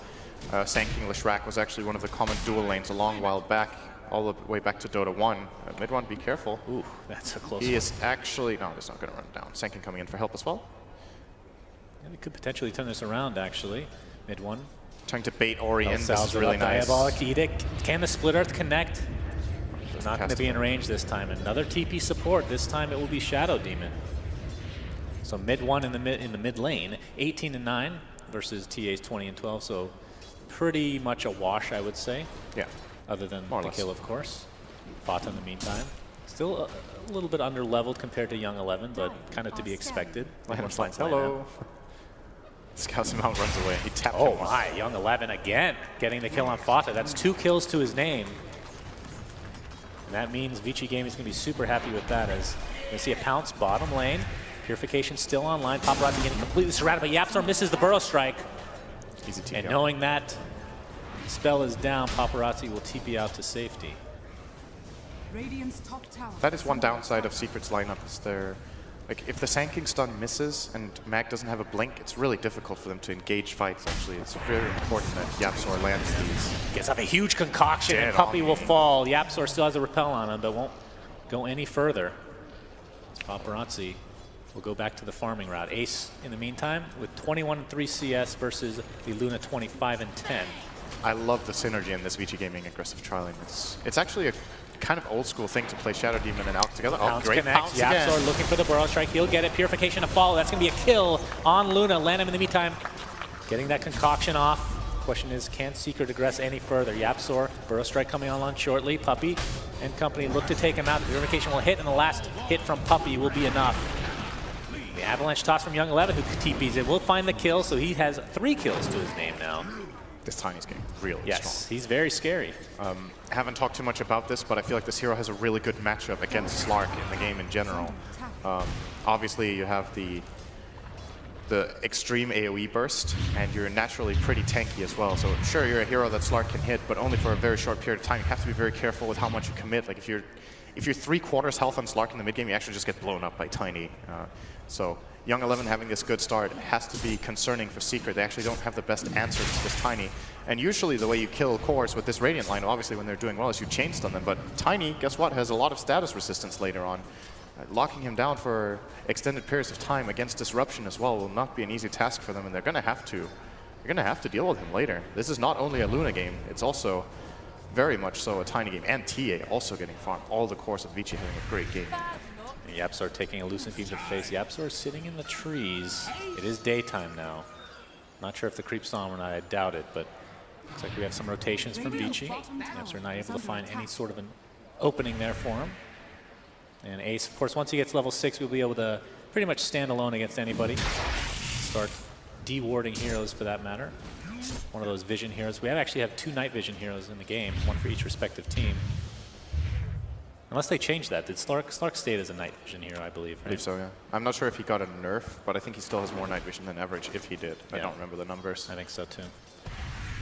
Sanking Leshrac was actually one of the common dual lanes a long while back, all the way back to Dota 1. Mid 1, be careful. Ooh, that's a close He one. is actually, no, he's not going to run down. Sanking coming in for help as well. Yeah, they could potentially turn this around, actually. Mid 1. Trying to bait Ori in. This is really nice. Diabolic Edict. Can the Split Earth connect? Not going to be in range this time. Another TP support. This time it will be Shadow Demon. So mid 1 in the mid lane, 18-9 versus TA's 20-12. So pretty much a wash, I would say. Yeah. Other than the kill, of course. Fata in the meantime. Still a little bit under-leveled compared to Young 11, but kind of to be expected. Lanham's like, hello. Scouts him out, runs away. He tapped him. Oh my, Young 11 again, getting the kill on Fata. That's 2 kills to his name. And that means Vici Gaming is going to be super happy with that, as you see a pounce bottom lane. Purification still online. Paparazzi getting completely surrounded, but Yapsor misses the Burrow Strike. Easy TP and out. knowing that spell is down, Paparazzi will TP out to safety. Radiant's top tower. That is one downside of Secret's lineup, is their like if the Sand stun misses and Mag doesn't have a blink, it's really difficult for them to engage fights. Actually, it's very important that Yapzor lands these. Gets up a huge concoction, and Dead Puppy on. will fall. Yapzor still has a repel on him, but won't go any further. Paparazzi will go back to the farming route. Ace, in the meantime, with 21-3 CS versus the Luna 25-10. I love the synergy in this Vici Gaming aggressive trialing. It's actually a kind of old school thing to play Shadow Demon and Alk together. Pounce Great connects. Pounce again. Yapzor looking for the Burrow Strike. He'll get it. Purification to follow. That's going to be a kill on Luna. Land him in the meantime. Getting that concoction off. Question is, can Secret aggress any further? Yapzor, Burrow Strike coming on shortly. Puppy and company look to take him out. The Purification will hit, and the last hit from Puppy will be enough. The Avalanche toss from Young 11, who TPs it, will find the kill, so he has 3 kills to his name now. This Tiny's getting really Yes, strong. he's very scary. Haven't talked too much about this, but I feel like this hero has a really good matchup against Slark in the game in general. Obviously, you have the extreme AoE burst, and you're naturally pretty tanky as well. So sure, you're a hero that Slark can hit, but only for a very short period of time. You have to be very careful with how much you commit. Like if you're 3/4 health on Slark in the mid game, you actually just get blown up by Tiny. So Young 11 having this good start has to be concerning for Secret. They actually don't have the best answers to this Tiny. And usually the way you kill cores with this Radiant line, obviously when they're doing well, is you chain stun them. But Tiny, guess what, has a lot of status resistance later on. Locking him down for extended periods of time against disruption as well will not be an easy task for them, and they're going to have to deal with him later. This is not only a Luna game, it's also very much so a Tiny game, and TA also getting farmed all the course of Vici having a great game. Yapzor taking a Lucent Beam to the face. Yapzor sitting in the trees. It is daytime now. Not sure if the creep saw him or not, I doubt it, but looks like we have some rotations from Vici. Yapzor not able to find any sort of an opening there for him. And Ace, of course, once he gets level 6, we'll be able to pretty much stand alone against anybody. Start de-warding heroes for that matter. One of those vision heroes. We actually have 2 night vision heroes in the game, one for each respective team. Unless they changed that. Did Slark stayed as a night vision hero, I believe, right? I believe so, yeah. I'm not sure if he got a nerf, but I think he still has more night vision than average if he did. I don't remember the numbers. I think so too.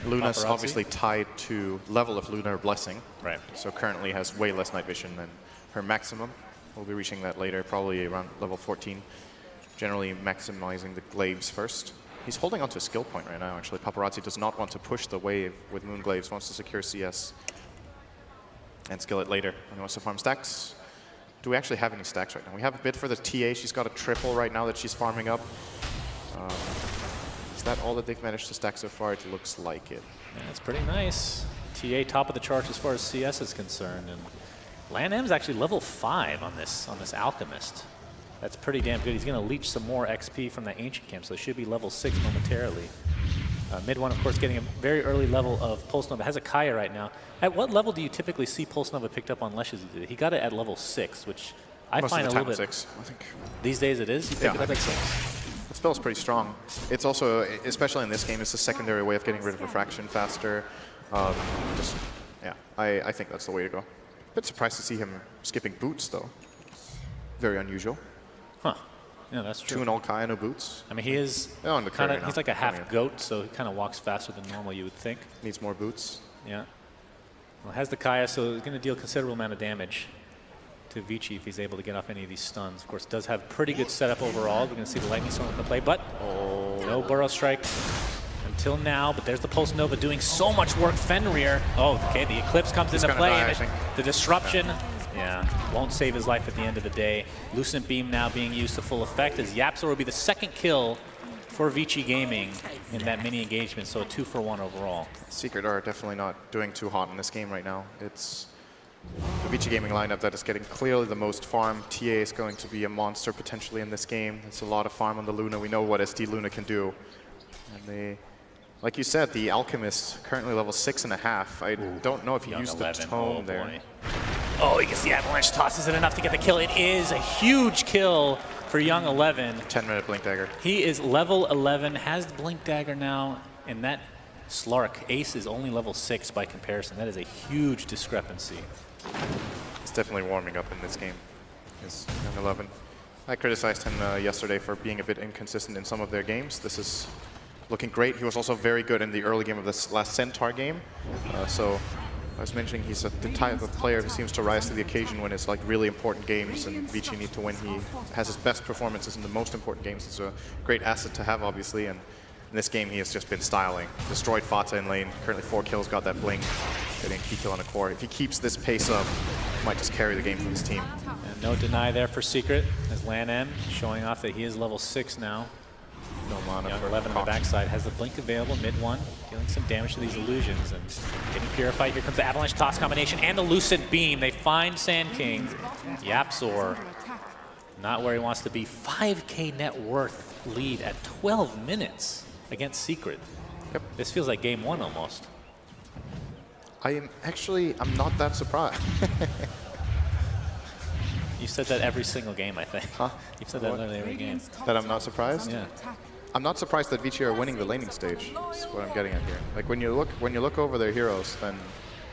Luna's Paparazzi? obviously tied to level of Lunar Blessing. Right. So currently has way less night vision than her maximum. We'll be reaching that later, probably around level 14. Generally maximizing the glaives first. He's holding onto a skill point right now, actually. Paparazzi does not want to push the wave with Moon Glaives, wants to secure CS and skill it later. And he wants to farm stacks. Do we actually have any stacks right now? We have a bit for the TA. She's got a triple right now that she's farming up. Is that all that they've managed to stack so far? It looks like it. Yeah, that's pretty nice. TA top of the charts as far as CS is concerned. And Lan M's actually level 5 on this Alchemist. That's pretty damn good. He's going to leech some more XP from the Ancient Camp, so he should be level 6 momentarily. Mid one, of course, getting a very early level of Pulse Nova. Has a Kaya right now. At what level do you typically see Pulse Nova picked up on Leshes? He got it at level 6, which I Most find of a the little time bit. 6, I think. These days it is? You Yeah, pick it I up at think 6? The spell's pretty strong. It's also, especially in this game, it's a secondary way of getting rid of refraction faster. I think that's the way to go. Bit surprised to see him skipping boots, though. Very unusual. Huh. Yeah, that's true. 2 and all Kaya, no boots. I mean, he is on the kind curve of, now. he's like a Coming half in. goat, so he kind of walks faster than normal, you would think. Needs more boots. Yeah. Well, has the Kaya, so he's going to deal a considerable amount of damage to Vici if he's able to get off any of these stuns. Of course, does have pretty good setup overall. We're going to see the Lightning Storm into play, but no Burrow Strike until now. But there's the Pulse Nova doing so much work. Fenrir. Oh, okay, the Eclipse comes into gonna play. die, And I think. the disruption, won't save his life at the end of the day. Lucent Beam now being used to full effect as Yapzor will be the 2nd kill for Vici Gaming in that mini engagement, so a 2-for-1 overall. Secret are definitely not doing too hot in this game right now. It's the Vici Gaming lineup that is getting clearly the most farm. TA is going to be a monster potentially in this game. It's a lot of farm on the Luna. We know what SD Luna can do. And they, like you said, the Alchemist currently level 6.5. I don't know if he Young used 11. the tome Oh, there. boy. Oh, he gets the Avalanche toss. Is it enough to get the kill? It is a huge kill for Young 11. 10-minute Blink Dagger. He is level 11, has the Blink Dagger now, and that Slark, Ace, is only level 6 by comparison. That is a huge discrepancy. He's definitely warming up in this game. Is Young 11. I criticized him yesterday for being a bit inconsistent in some of their games. This is looking great. He was also very good in the early game of this last Centaur game. So I was mentioning he's the type of player who seems to rise to the occasion when it's like really important games and Vici need to win. He has his best performances in the most important games. It's a great asset to have, obviously, and in this game he has just been styling. Destroyed Fata in lane, currently 4 kills, got that blink, getting a key kill on a core. If he keeps this pace up, he might just carry the game for his team. And no deny there for Secret, as Lan M showing off that he is level 6 now. No mana Young for 11 on the backside has the blink available, mid 1, dealing some damage to these illusions and getting purified. Here comes the Avalanche Toss combination and the Lucent Beam. They find Sand King. YapzOr not where he wants to be. 5K net worth lead at 12 minutes against Secret. Yep. This feels like game 1 almost. I'm not that surprised. You said that every single game, I think. Huh? You've said that literally every game. That I'm not surprised? Yeah. I'm not surprised that Vici are winning the laning stage. That's what I'm getting at here. Like when you look over their heroes,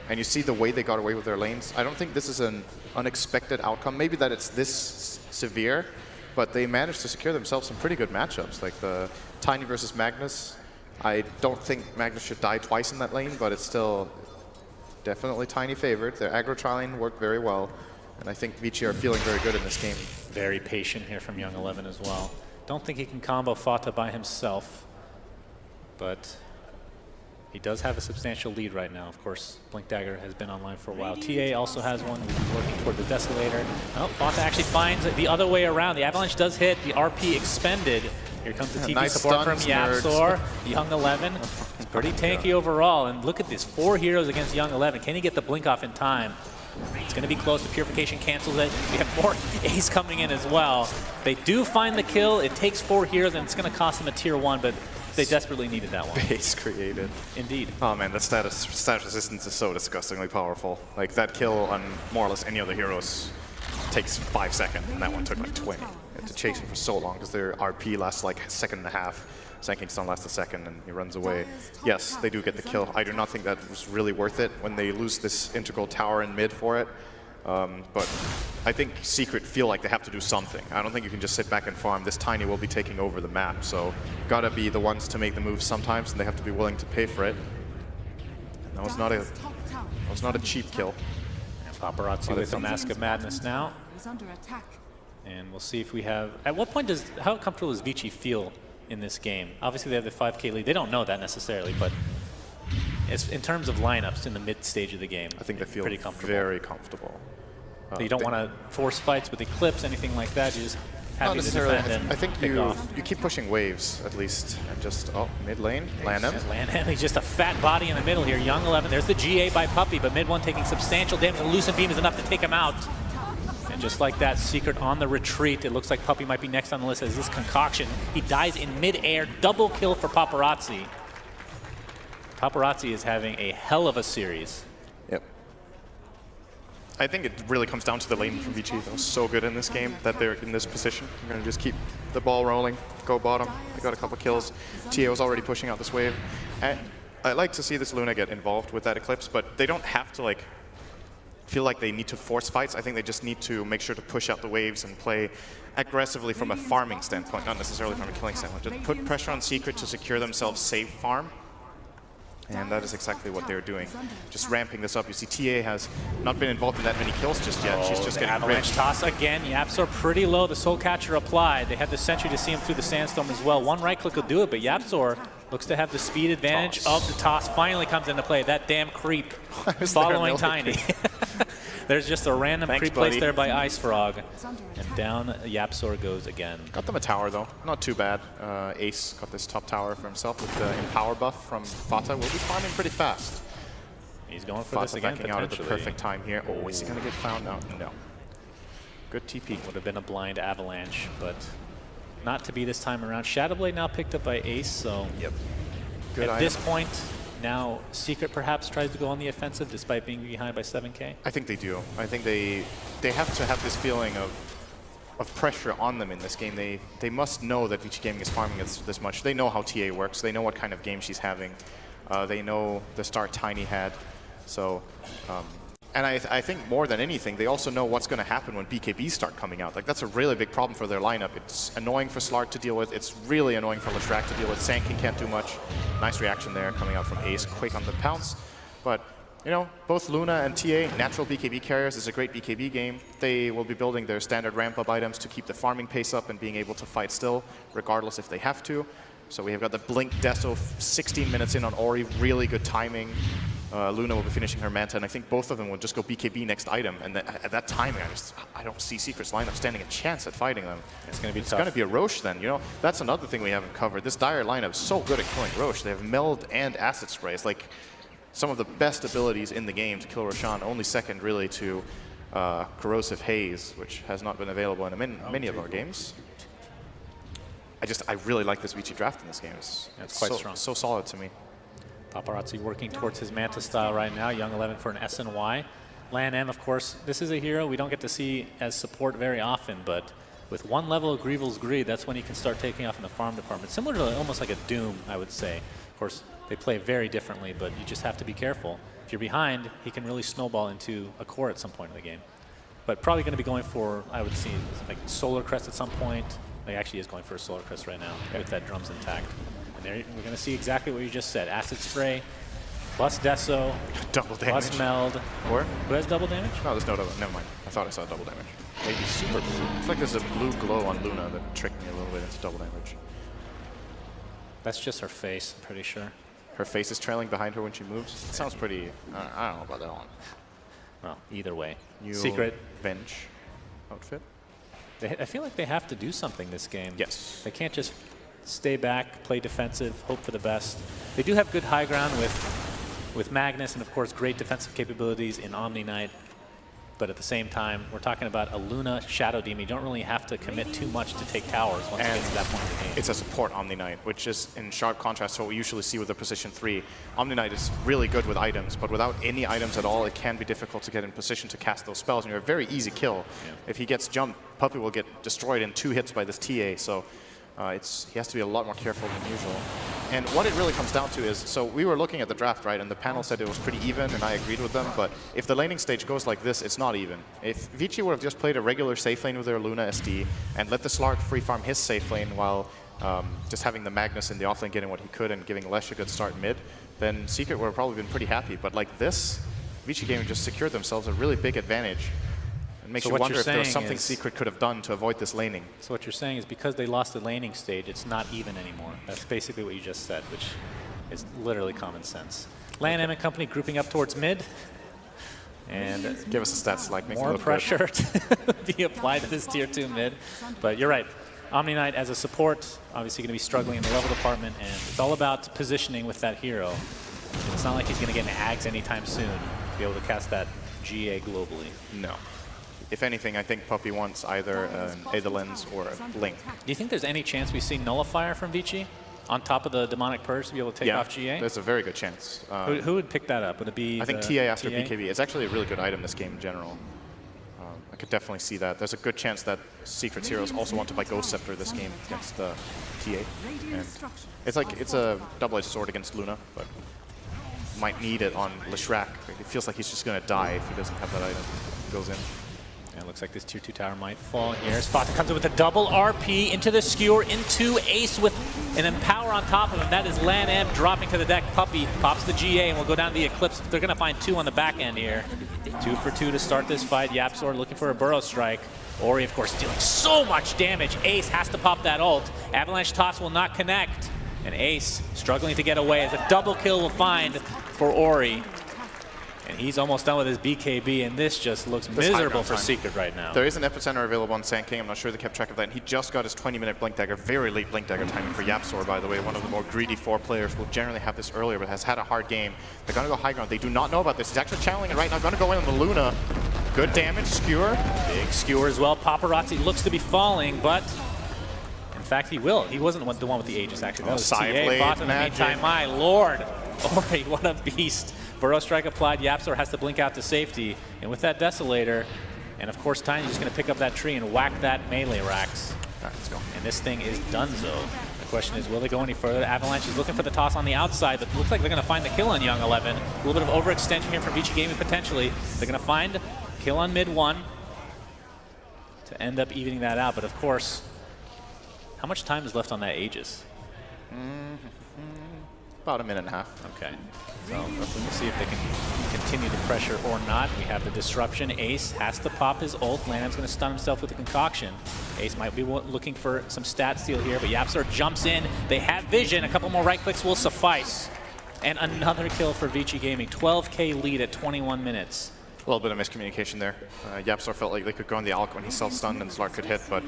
and you see the way they got away with their lanes, I don't think this is an unexpected outcome. Maybe that it's this severe, but they managed to secure themselves some pretty good matchups. Like the Tiny versus Magnus. I don't think Magnus should die twice in that lane, but it's still definitely Tiny favored. Their aggro tri-lane worked very well, and I think Vici are feeling very good in this game. Very patient here from Young 11 as well. Don't think he can combo Fata by himself, but he does have a substantial lead right now. Of course, Blink Dagger has been online for a while. TA also has one, working toward the Desolator. Oh, Fata actually finds it the other way around. The Avalanche does hit, the RP expended. Here comes the TP nice support from stuns, YapzOr. Young 11 is pretty tanky overall, and look at this, 4 heroes against Young 11. Can he get the blink off in time? It's going to be close. The Purification cancels it. We have more Ace coming in as well. They do find the kill. It takes 4 heroes, and it's going to cost them a tier 1, but they desperately needed that one. Base created. Indeed. Oh man, the status resistance is so disgustingly powerful. Like that kill on more or less any other heroes takes 5 seconds, and that one took like 20. You had to chase him for so long because their RP lasts like a second and a half. Sand King stun lasts a second and he runs away. Yes, they do get the kill. I do not think that was really worth it when they lose this integral tower in mid for it. But I think Secret feel like they have to do something. I don't think you can just sit back and farm. This Tiny will be taking over the map, so gotta be the ones to make the moves sometimes, and they have to be willing to pay for it. That was not a cheap kill. And Paparazzi with the Mask of Madness now. And we'll see if we have... At what point how comfortable does Vici feel in this game? Obviously they have the 5K lead. They don't know that necessarily, but it's in terms of lineups in the mid stage of the game, I think they feel pretty comfortable. very comfortable. You don't want to force fights with Eclipse, anything like that. You just Not happy to necessarily. defend and I think pick off. you keep pushing waves at least, and just mid lane, land him. Lan M, he's just a fat body in the middle here. Young 11, there's the GA by Puppey, but mid 1 taking substantial damage. The Lucent Beam is enough to take him out. And just like that, Secret on the retreat. It looks like Puppey might be next on the list as this concoction. He dies in mid-air, double kill for Paparazzi. Paparazzi is having a hell of a series. Yep. I think it really comes down to the lane from Vici. That was so good in this game that they're in this position. They're going to just keep the ball rolling, go bottom. They got a couple kills. TA was already pushing out this wave. And I like to see this Luna get involved with that Eclipse, but they don't have to feel like they need to force fights. I think they just need to make sure to push out the waves and play aggressively from a farming standpoint, not necessarily from a killing standpoint. Just put pressure on Secret to secure themselves safe farm. And that is exactly what they're doing. Just ramping this up. You see TA has not been involved in that many kills just yet. She's just getting Avalanche toss again. YapzOr pretty low. The Soul Catcher applied. They had the Sentry to see him through the Sandstorm as well. One right click will do it, but YapzOr looks to have the speed advantage of the toss. Finally comes into play. That damn creep following Tiny. There's just a random creep placed there by Ice Frog. And down YapzOr goes again. Got them a tower though, not too bad. Ace got this top tower for himself with the Empower buff from Fata. Will be farming pretty fast. He's going for Fata this again, backing out at the perfect time here. Oh, is he going to get found out? No. Good TP. Would have been a blind Avalanche, but not to be this time around. Shadowblade now picked up by Ace, so yep. Good at this point, now Secret perhaps tries to go on the offensive despite being behind by 7K. I think they do. I think they have to have this feeling of pressure on them in this game. They must know that Vici Gaming is farming this much. They know how TA works. They know what kind of game she's having. They know the start Tiny had. So, and I think more than anything, they also know what's going to happen when BKBs start coming out. Like that's a really big problem for their lineup. It's annoying for Slark to deal with. It's really annoying for Lestrak to deal with. Sand King can't do much. Nice reaction there coming out from Ace, quick on the pounce. But you know, both Luna and TA, natural BKB carriers. It's a great BKB game. They will be building their standard ramp-up items to keep the farming pace up and being able to fight still, regardless if they have to. So we have got the Blink Deso 16 minutes in on Ori, really good timing. Luna will be finishing her Manta, and I think both of them will just go BKB next item. And at that timing, I don't see Secret's lineup standing a chance at fighting them. It's going to be It's tough. going to be a Roche then. You know, that's another thing we haven't covered. This Dire lineup is so good at killing Roche. They have Meld and Acid Spray. It's like some of the best abilities in the game to kill Roshan, only second really to Corrosive Haze, which has not been available in many of our games. I really like this Vici draft in this game. It's quite so, strong. so solid to me. Paparazzi working towards his Manta style right now. Young 11 for an SNY. Lan M, of course, this is a hero we don't get to see as support very often, but with one level of Grievel's Greed, that's when he can start taking off in the farm department. Similar to almost like a Doom, I would say. Of course, they play very differently, but you just have to be careful. If you're behind, he can really snowball into a core at some point in the game. But probably going to be going for, I would see, like Solar Crest at some point. He actually is going for a Solar Crest right now with that drums intact. And there we're going to see exactly what you just said. Acid Spray, plus Deso, Double damage. plus Meld. Or? Who has double damage? No, there's no double. Never mind. I thought I saw double damage. Maybe super blue. It's like there's a blue glow on Luna that tricked me a little bit into double damage. That's just her face, I'm pretty sure. Her face is trailing behind her when she moves. It sounds pretty. I don't know about that one. Well, either way. New Secret. Venge outfit. I feel like they have to do something this game. Yes. They can't just stay back, play defensive, hope for the best. They do have good high ground with Magnus and, of course, great defensive capabilities in Omni Knight. But at the same time, we're talking about a Luna Shadow Demon. You don't really have to commit too much to take towers once you get to that point in the game. It's a support Omni Knight, which is in sharp contrast to what we usually see with the position 3. Omni Knight is really good with items, but without any items at all, it can be difficult to get in position to cast those spells, and you're a very easy kill. Yeah. If he gets jumped, Puppy will get destroyed in 2 hits by this TA, so he has to be a lot more careful than usual. And what it really comes down to is, so we were looking at the draft, right, and the panel said it was pretty even, and I agreed with them, but if the laning stage goes like this, it's not even. If Vici would have just played a regular safe lane with their Luna SD and let the Slark free farm his safe lane while just having the Magnus in the offlane getting what he could and giving Lesh a good start mid, then Secret would have probably been pretty happy. But like this, Vici Gaming just secured themselves a really big advantage. It makes So you what wonder you're if there was saying something is- Secret could have done to avoid this laning. So what you're saying is because they lost the laning stage, it's not even anymore. That's basically what you just said, which is literally common sense. Lan M and company grouping up towards mid. And Give us the stats like making it more look pressure to be applied to this tier 2 mid. But you're right. Omni Knight as a support, obviously going to be struggling in the level department, and it's all about positioning with that hero. It's not like he's going to get an Ags anytime soon to be able to cast that GA globally. No. If anything, I think Puppy wants either an Adolens or a Blink. Do you think there's any chance we see Nullifier from Vici on top of the Demonic Purge to be able to take off GA? There's a very good chance. Who would pick that up? Would it be I think the TA after BKB. It's actually a really good item this game in general. I could definitely see that. There's a good chance that Secret's heroes also want to buy Ghost Scepter this game against TA. And it's a double-edged sword against Luna, but might need it on Leshrac. It feels like he's just going to die if he doesn't have that item. He goes in. Yeah, it looks like this tier 2 tower might fall here. Spot comes in with a double RP into the skewer, into Ace with an Empower on top of him. That is Lan M dropping to the deck. Puppy pops the GA and will go down to the Eclipse. They're going to find 2 on the back end here. 2 for 2 to start this fight. Yapzor looking for a Burrow Strike. Ori, of course, dealing so much damage. Ace has to pop that ult. Avalanche Toss will not connect. And Ace struggling to get away as a double kill will find for Ori. And he's almost done with his BKB, and this just looks miserable for Secret right now. There is an Epicenter available on Sand King. I'm not sure they kept track of that. And he just got his 20-minute Blink Dagger. Very late Blink Dagger timing for Yapzor, by the way. One of the more greedy 4 players will generally have this earlier, but has had a hard game. They're going to go high ground. They do not know about this. He's actually channeling it right now. Going to go in on the Luna. Good damage. Skewer. Big skewer as well. Paparazzi looks to be falling, but in fact he will. He wasn't the one with the Aegis, actually. That was TA. Fought in the meantime. My lord. Ori, what a beast. Burrow Strike applied. Yapzor has to blink out to safety. And with that Desolator, and of course Tiny's just going to pick up that tree and whack that melee Rax. All right, let's go. And this thing is donezo. The question is, will they go any further? Avalanche is looking for the toss on the outside, but it looks like they're going to find the kill on Young 11. A little bit of overextension here from Vici Gaming potentially. They're going to find kill on mid 1 to end up evening that out. But of course, how much time is left on that Aegis? about a minute and a half. Okay. So we'll see if they can continue the pressure or not. We have the disruption. Ace has to pop his ult. Lanham's going to stun himself with a concoction. Ace might be looking for some stat steal here, but YapzOr jumps in. They have vision. A couple more right clicks will suffice. And another kill for Vici Gaming. 12K lead at 21 minutes. A little bit of miscommunication there. YapzOr felt like they could go on the Alk when he self-stunned and Slark could hit, but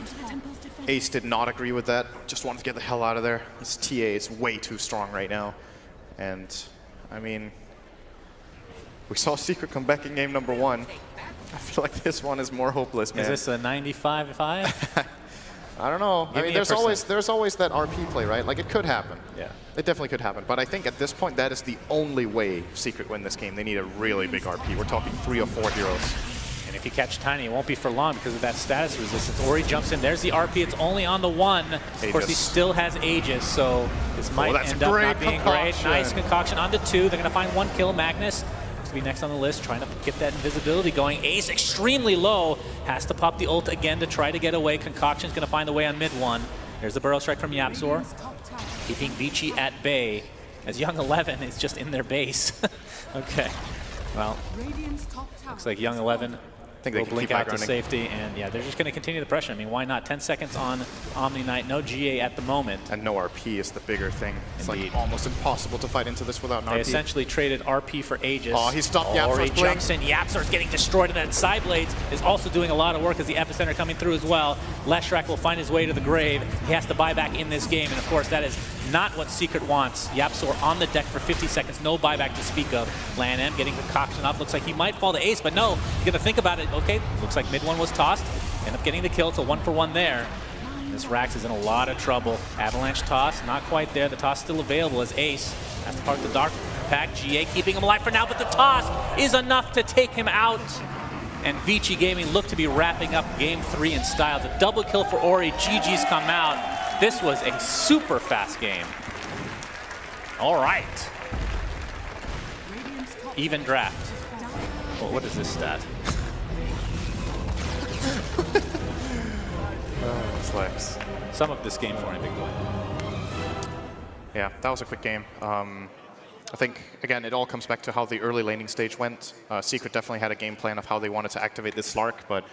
Ace did not agree with that. Just wanted to get the hell out of there. This TA is way too strong right now. And, I mean, we saw Secret come back in game number 1. I feel like this one is more hopeless, man. Is this a 95-5? I don't know. I mean, there's always that RP play, right? Like, it could happen. Yeah. It definitely could happen. But I think at this point, that is the only way Secret win this game. They need a really big RP. We're talking 3 or 4 heroes. And if you catch Tiny, it won't be for long because of that status resistance. Ori jumps in. There's the RP. It's only on the 1. Of course, he still has Aegis, so this might end up not being great. Nice concoction on the 2. They're going to find 1 kill. Magnus to be next on the list, trying to get that invisibility going. Ace extremely low. Has to pop the ult again to try to get away. Concoction's going to find the way on mid 1. There's the burrow strike from YapzOr, keeping Vici at bay as Young 11 is just in their base. Okay, well, looks like Young 11 will blink out to safety, and yeah, they're just going to continue the pressure. I mean, why not? 10 seconds on Omni Knight, no GA at the moment. And no RP is the bigger thing. It's like almost impossible to fight into this without an RP. They essentially traded RP for Aegis. Oh, he stopped YapzOr's blink. Jumps in. YapzOr's getting destroyed, and then Sideblades is also doing a lot of work as the epicenter coming through as well. Leshrac will find his way to the grave. He has to buy back in this game, and of course that is not what Secret wants. YapzOr on the deck for 50 seconds, no buyback to speak of. Lanham getting the concoction up. Looks like he might fall to Ace, but no, you gotta think about it. Okay, looks like mid 1 was tossed. End up getting the kill, it's a 1-for-1 there. This Rax is in a lot of trouble. Avalanche toss, not quite there. The toss still available as Ace has to part the Dark Pack. GA keeping him alive for now, but the toss is enough to take him out. And Vici Gaming look to be wrapping up game 3 in style. The double kill for Ori. GG's come out. This was a super fast game. All right. Even draft. Oh, what is this stat? Flex. Sum up this game for me, big boy. Yeah, that was a quick game. I think, again, it all comes back to how the early laning stage went. Secret definitely had a game plan of how they wanted to activate this Slark, but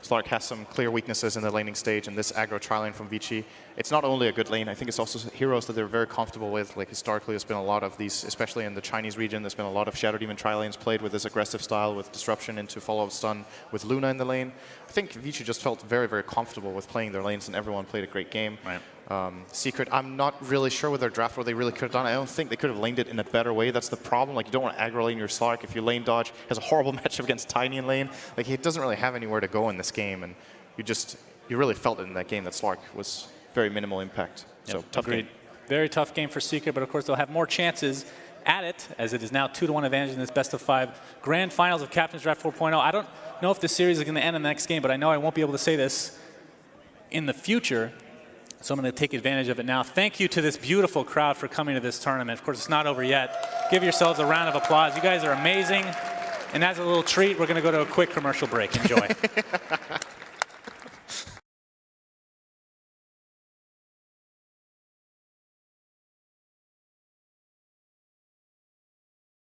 Slark has some clear weaknesses in the laning stage, and this aggro tri-lane from Vici, it's not only a good lane, I think it's also heroes that they're very comfortable with. Like, historically, there's been a lot of these, especially in the Chinese region, there's been a lot of Shadow Demon tri-lanes played with this aggressive style, with disruption into follow-up stun, with Luna in the lane. I think Vici just felt very, very comfortable with playing their lanes, and everyone played a great game. Right. Secret, I'm not really sure with their draft what they really could have done. I don't think they could have laned it in a better way. That's the problem. Like, you don't want to aggro lane your Slark. If you lane dodge, has a horrible matchup against Tiny in lane. Like, he doesn't really have anywhere to go in this game, and you really felt it in that game that Slark was very minimal impact. So tough game. Very tough game for Secret, but of course they'll have more chances at it, as it is now 2-1 advantage in this best-of-5 grand finals of Captain's Draft 4.0. I don't know if this series is going to end in the next game, but I know I won't be able to say this in the future. So I'm going to take advantage of it now. Thank you to this beautiful crowd for coming to this tournament. Of course, it's not over yet. Give yourselves a round of applause. You guys are amazing. And as a little treat, we're going to go to a quick commercial break. Enjoy.